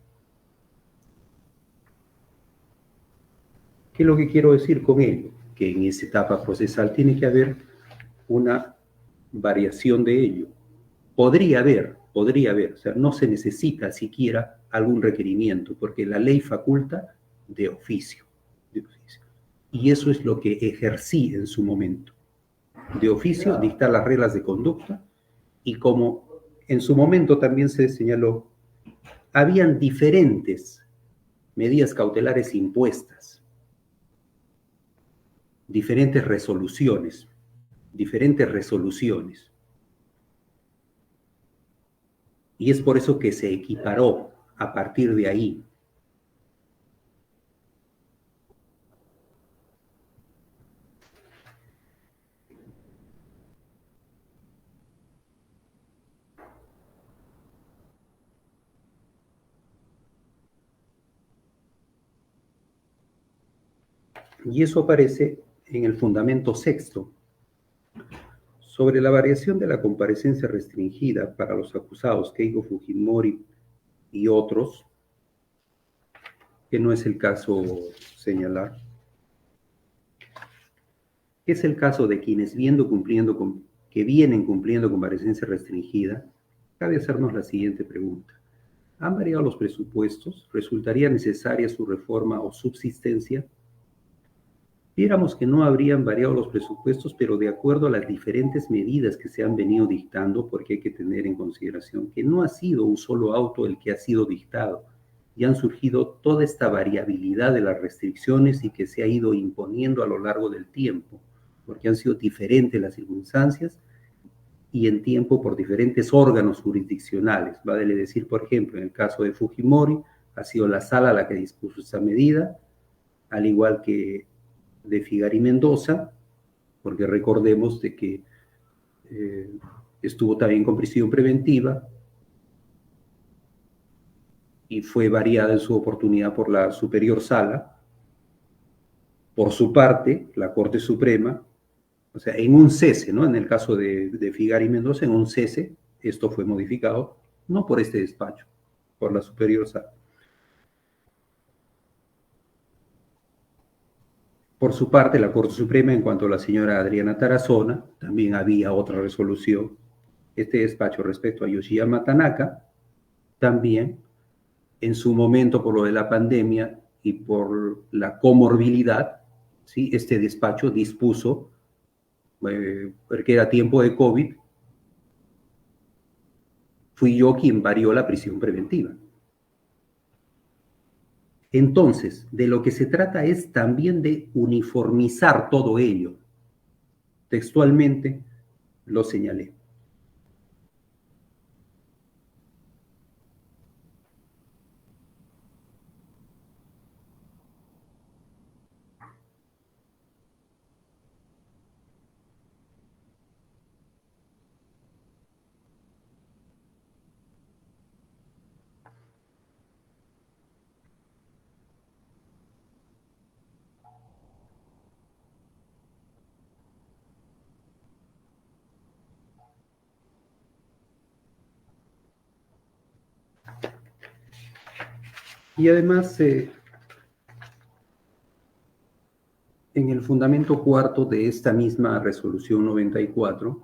¿Qué es lo que quiero decir con ello? Que en esa etapa procesal tiene que haber una variación de ello. Podría haber, o sea, no se necesita siquiera algún requerimiento, porque la ley faculta de oficio. Y eso es lo que ejercí en su momento. De oficio, dictar las reglas de conducta, y como en su momento también se señaló, habían diferentes medidas cautelares impuestas, diferentes resoluciones. Y es por eso que se equiparó a partir de ahí. Y eso aparece en el fundamento sexto, sobre la variación de la comparecencia restringida para los acusados Keiko Fujimori y otros, que no es el caso señalar. Es el caso de quienes vienen cumpliendo comparecencia restringida. Cabe hacernos la siguiente pregunta. ¿Han variado los presupuestos? ¿Resultaría necesaria su reforma o subsistencia? Viéramos que no habrían variado los presupuestos, pero de acuerdo a las diferentes medidas que se han venido dictando, porque hay que tener en consideración que no ha sido un solo auto el que ha sido dictado, y han surgido toda esta variabilidad de las restricciones y que se ha ido imponiendo a lo largo del tiempo, porque han sido diferentes las circunstancias y en tiempo por diferentes órganos jurisdiccionales. Vale decir, por ejemplo, en el caso de Fujimori, ha sido la sala la que dispuso esta medida, al igual que de Figari Mendoza, porque recordemos de que estuvo también con prisión preventiva y fue variada en su oportunidad por la superior sala. Por su parte, la Corte Suprema, o sea, en un cese, ¿no? En el caso de Figari Mendoza, en un cese, esto fue modificado, no por este despacho, por la superior sala. Por su parte, la Corte Suprema, en cuanto a la señora Adriana Tarazona, también había otra resolución. Este despacho respecto a Yoshiyama Tanaka, también, en su momento, por lo de la pandemia y por la comorbilidad, ¿sí? Este despacho dispuso, porque era tiempo de COVID, fui yo quien varió la prisión preventiva. Entonces, de lo que se trata es también de uniformizar todo ello. Textualmente lo señalé. Y además, en el fundamento cuarto de esta misma resolución 94,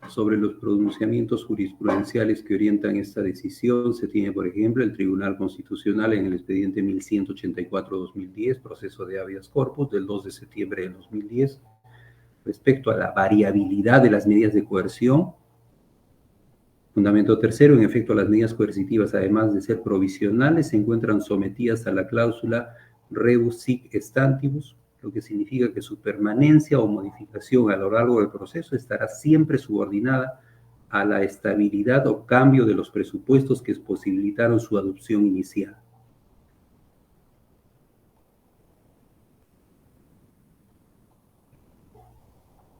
sobre los pronunciamientos jurisprudenciales que orientan esta decisión, se tiene, por ejemplo, el Tribunal Constitucional en el expediente 1184-2010, proceso de habeas corpus del 2 de septiembre del 2010, respecto a la variabilidad de las medidas de coerción. Fundamento tercero, en efecto, las medidas coercitivas, además de ser provisionales, se encuentran sometidas a la cláusula rebus sic stantibus, lo que significa que su permanencia o modificación a lo largo del proceso estará siempre subordinada a la estabilidad o cambio de los presupuestos que posibilitaron su adopción inicial.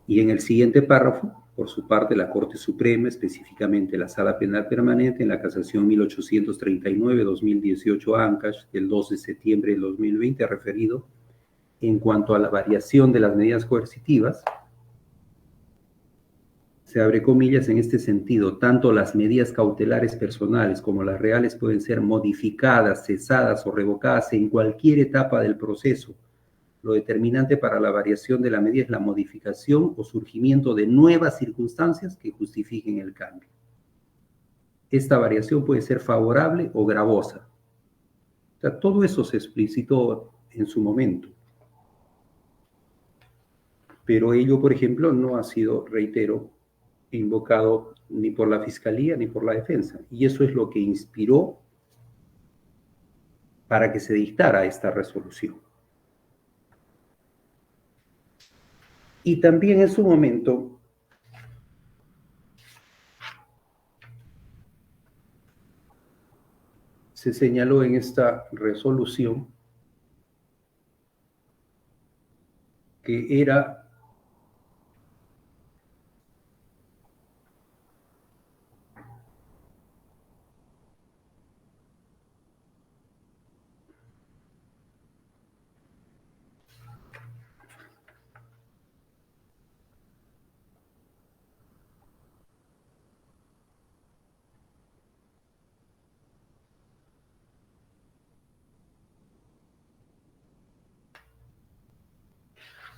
Y en el siguiente párrafo, por su parte, la Corte Suprema, específicamente la Sala Penal Permanente, en la casación 1839-2018 Ancash, del 2 de septiembre del 2020, ha referido en cuanto a la variación de las medidas coercitivas, se abre comillas, en este sentido, tanto las medidas cautelares personales como las reales pueden ser modificadas, cesadas o revocadas en cualquier etapa del proceso. Lo determinante para la variación de la medida es la modificación o surgimiento de nuevas circunstancias que justifiquen el cambio. Esta variación puede ser favorable o gravosa. O sea, todo eso se explicitó en su momento. Pero ello, por ejemplo, no ha sido, reitero, invocado ni por la Fiscalía ni por la Defensa. Y eso es lo que inspiró para que se dictara esta resolución. Y también en su momento se señaló en esta resolución que era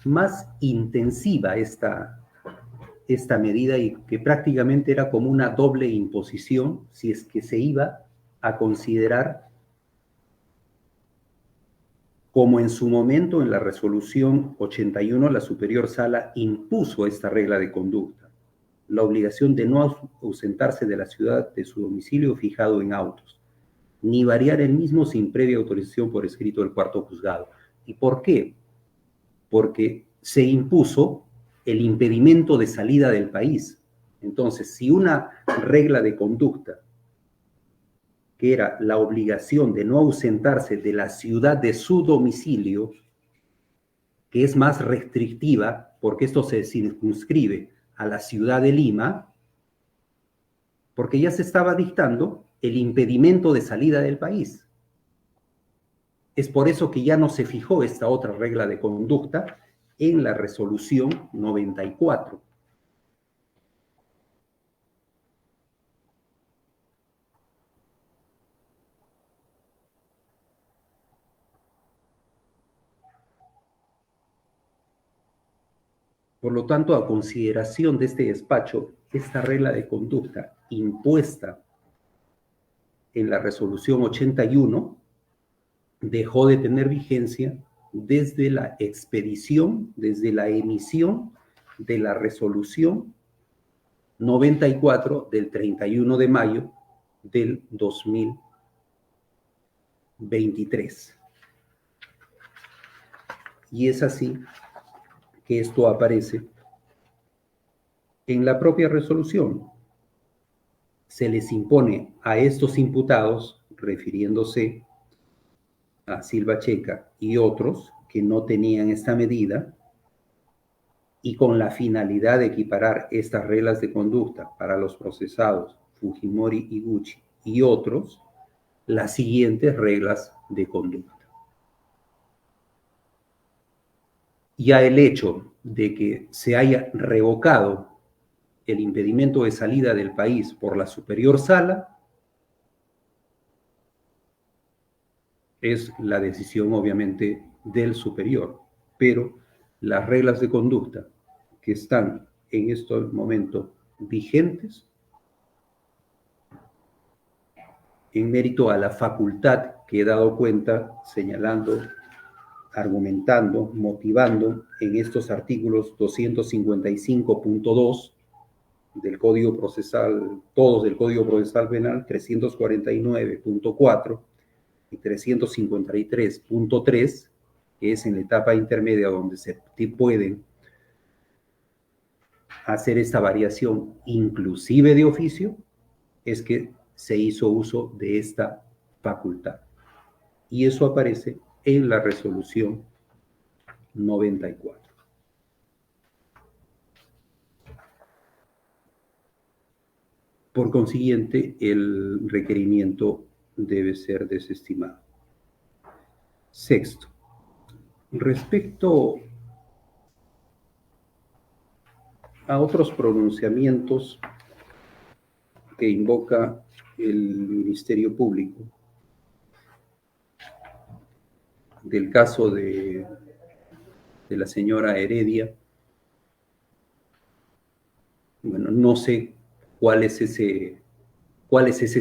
más intensiva esta medida y que prácticamente era como una doble imposición si es que se iba a considerar, como en su momento en la resolución 81 la superior sala impuso esta regla de conducta, la obligación de no ausentarse de la ciudad de su domicilio fijado en autos, ni variar el mismo sin previa autorización por escrito del cuarto juzgado. ¿Y por qué? Porque se impuso el impedimento de salida del país. Entonces, si una regla de conducta, que era la obligación de no ausentarse de la ciudad de su domicilio, que es más restrictiva, porque esto se circunscribe a la ciudad de Lima, porque ya se estaba dictando el impedimento de salida del país. Es por eso que ya no se fijó esta otra regla de conducta en la resolución 94. Por lo tanto, a consideración de este despacho, esta regla de conducta impuesta en la resolución 81 dejó de tener vigencia desde la expedición, desde la emisión de la resolución 94 del 31 de mayo del 2020. 23. Y es así que esto aparece en la propia resolución. Se les impone a estos imputados, refiriéndose a Silva Checa y otros que no tenían esta medida, y con la finalidad de equiparar estas reglas de conducta para los procesados Fujimori, Iguchi y otros, las siguientes reglas de conducta. Ya el hecho de que se haya revocado el impedimento de salida del país por la superior sala es la decisión, obviamente, del superior, pero las reglas de conducta que están en este momento vigentes, en mérito a la facultad que he dado cuenta, señalando, argumentando, motivando en estos artículos 255.2 del Código Procesal, todos del Código Procesal Penal, 349.4 y 353.3, que es en la etapa intermedia donde se pueden hacer esta variación inclusive de oficio, es que se hizo uso de esta facultad. Y eso aparece en la resolución 94. Por consiguiente, el requerimiento debe ser desestimado. Sexto, respecto a otros pronunciamientos que invoca el Ministerio Público, del caso de la señora Heredia, bueno, no sé cuál es ese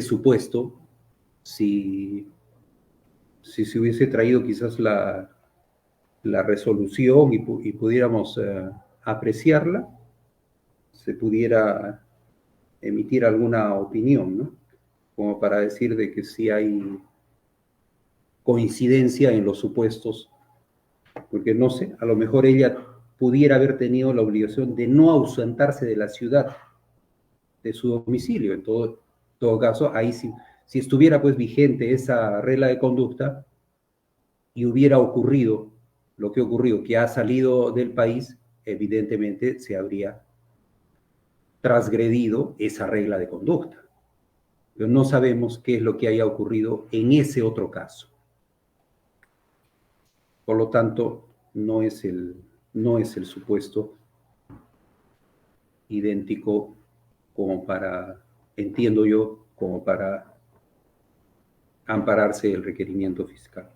supuesto, si se hubiese traído quizás la resolución y pudiéramos apreciarla, se pudiera emitir alguna opinión, ¿no? Como para decir de que sí hay coincidencia en los supuestos, porque no sé, a lo mejor ella pudiera haber tenido la obligación de no ausentarse de la ciudad, de su domicilio. En todo caso, ahí sí, si estuviera pues vigente esa regla de conducta y hubiera ocurrido lo que ocurrió, que ha salido del país, evidentemente se habría transgredido esa regla de conducta. Pero no sabemos qué es lo que haya ocurrido en ese otro caso. Por lo tanto, no es el supuesto idéntico como para, entiendo yo, como para ampararse el requerimiento fiscal.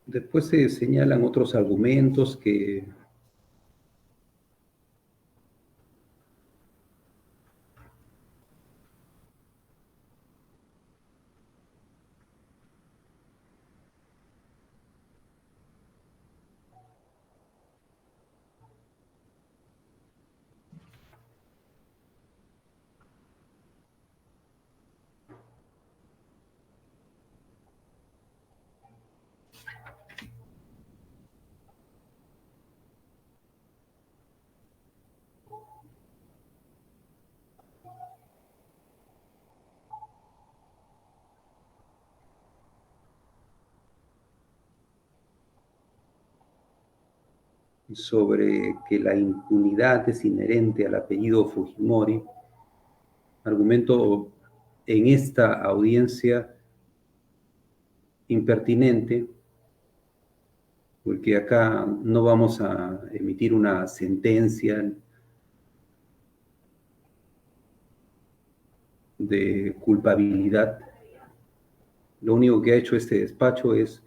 Después se señalan otros argumentos que sobre que la impunidad es inherente al apellido Fujimori, argumento en esta audiencia impertinente, porque acá no vamos a emitir una sentencia de culpabilidad. Lo único que ha hecho este despacho es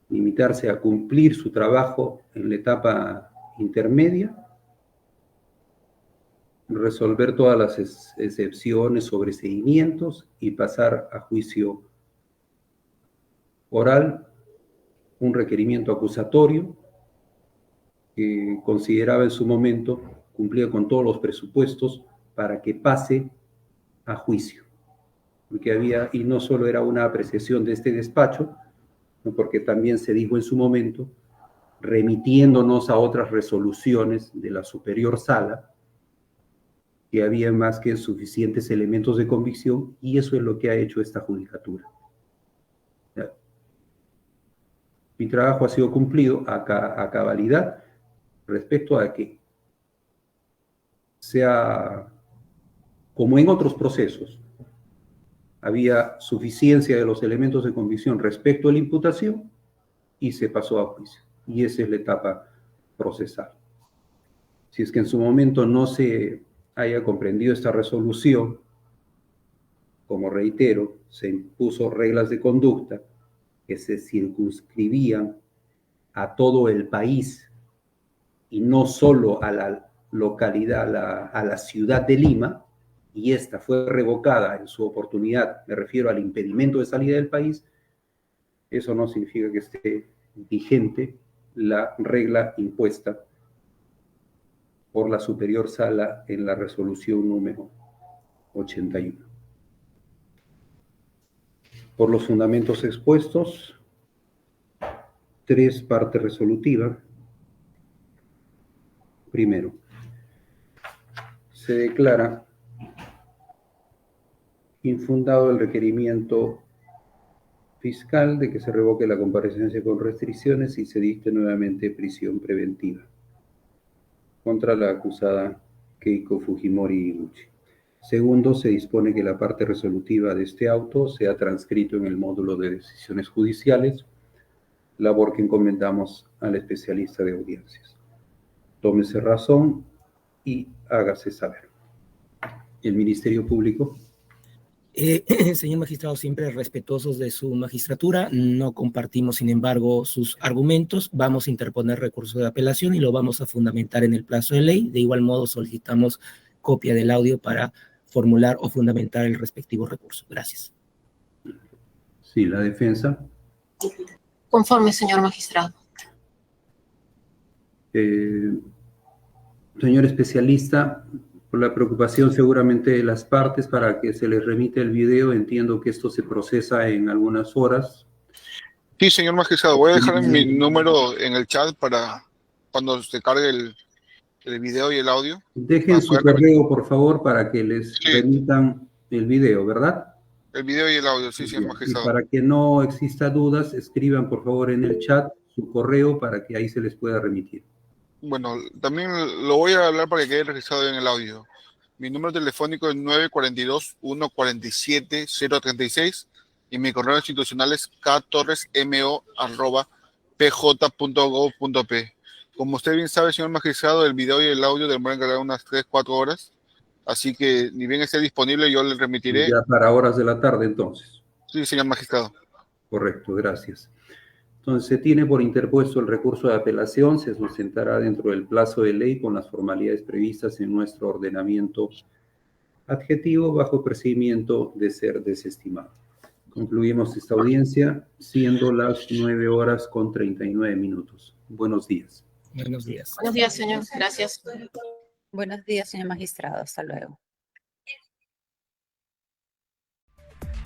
limitarse a cumplir su trabajo en la etapa intermedia, resolver todas las excepciones, sobreseimientos y pasar a juicio oral un requerimiento acusatorio que consideraba en su momento, cumplía con todos los presupuestos para que pase a juicio. Porque había, y no solo era una apreciación de este despacho, ¿no? Porque también se dijo en su momento, remitiéndonos a otras resoluciones de la superior sala, que había más que suficientes elementos de convicción, y eso es lo que ha hecho esta judicatura. ¿Ya? Mi trabajo ha sido cumplido a cabalidad respecto a que sea, como en otros procesos, había suficiencia de los elementos de convicción respecto a la imputación y se pasó a juicio. Y esa es la etapa procesal. Si es que en su momento no se haya comprendido esta resolución, como reitero, se impuso reglas de conducta que se circunscribían a todo el país y no solo a la localidad, a la ciudad de Lima, y esta fue revocada en su oportunidad, me refiero al impedimento de salida del país, eso no significa que esté vigente la regla impuesta por la superior sala en la resolución número 81. Por los fundamentos expuestos, 3 partes resolutivas. Primero, se declara infundado el requerimiento fiscal de que se revoque la comparecencia con restricciones y se dicte nuevamente prisión preventiva contra la acusada Keiko Fujimori Iguchi. Segundo, se dispone que la parte resolutiva de este auto sea transcrito en el módulo de decisiones judiciales, labor que encomendamos al especialista de audiencias. Tómese razón y hágase saber. El Ministerio Público. Señor magistrado, siempre respetuosos de su magistratura, no compartimos, sin embargo, sus argumentos. Vamos a interponer recurso de apelación y lo vamos a fundamentar en el plazo de ley. De igual modo, solicitamos copia del audio para formular o fundamentar el respectivo recurso. Gracias. Sí, la defensa. Conforme, señor magistrado. Señor especialista, por la preocupación seguramente de las partes para que se les remite el video, entiendo que esto se procesa en algunas horas. Sí, señor magistrado, voy a dejar mi número en el chat para cuando se cargue el video y el audio. Dejen su correo, por favor, para que les remitan el video, ¿verdad? El video y el audio, sí, señor magistrado. Y para que no exista dudas, escriban, por favor, en el chat su correo para que ahí se les pueda remitir. Bueno, también lo voy a hablar para que quede registrado en el audio. Mi número telefónico es 942-147-036 y mi correo institucional es ktorresmo@pj.gov.p. Como usted bien sabe, señor magistrado, el video y el audio demoran cargar unas 3-4 horas, así que ni bien esté disponible yo le remitiré. Ya para horas de la tarde, entonces. Sí, señor magistrado. Correcto, gracias. Entonces, se tiene por interpuesto el recurso de apelación, se sustentará dentro del plazo de ley con las formalidades previstas en nuestro ordenamiento adjetivo bajo procedimiento de ser desestimado. Concluimos esta audiencia siendo las 9:39. Buenos días. Buenos días. Buenos días, señor. Gracias. Buenos días, señor magistrado. Hasta luego.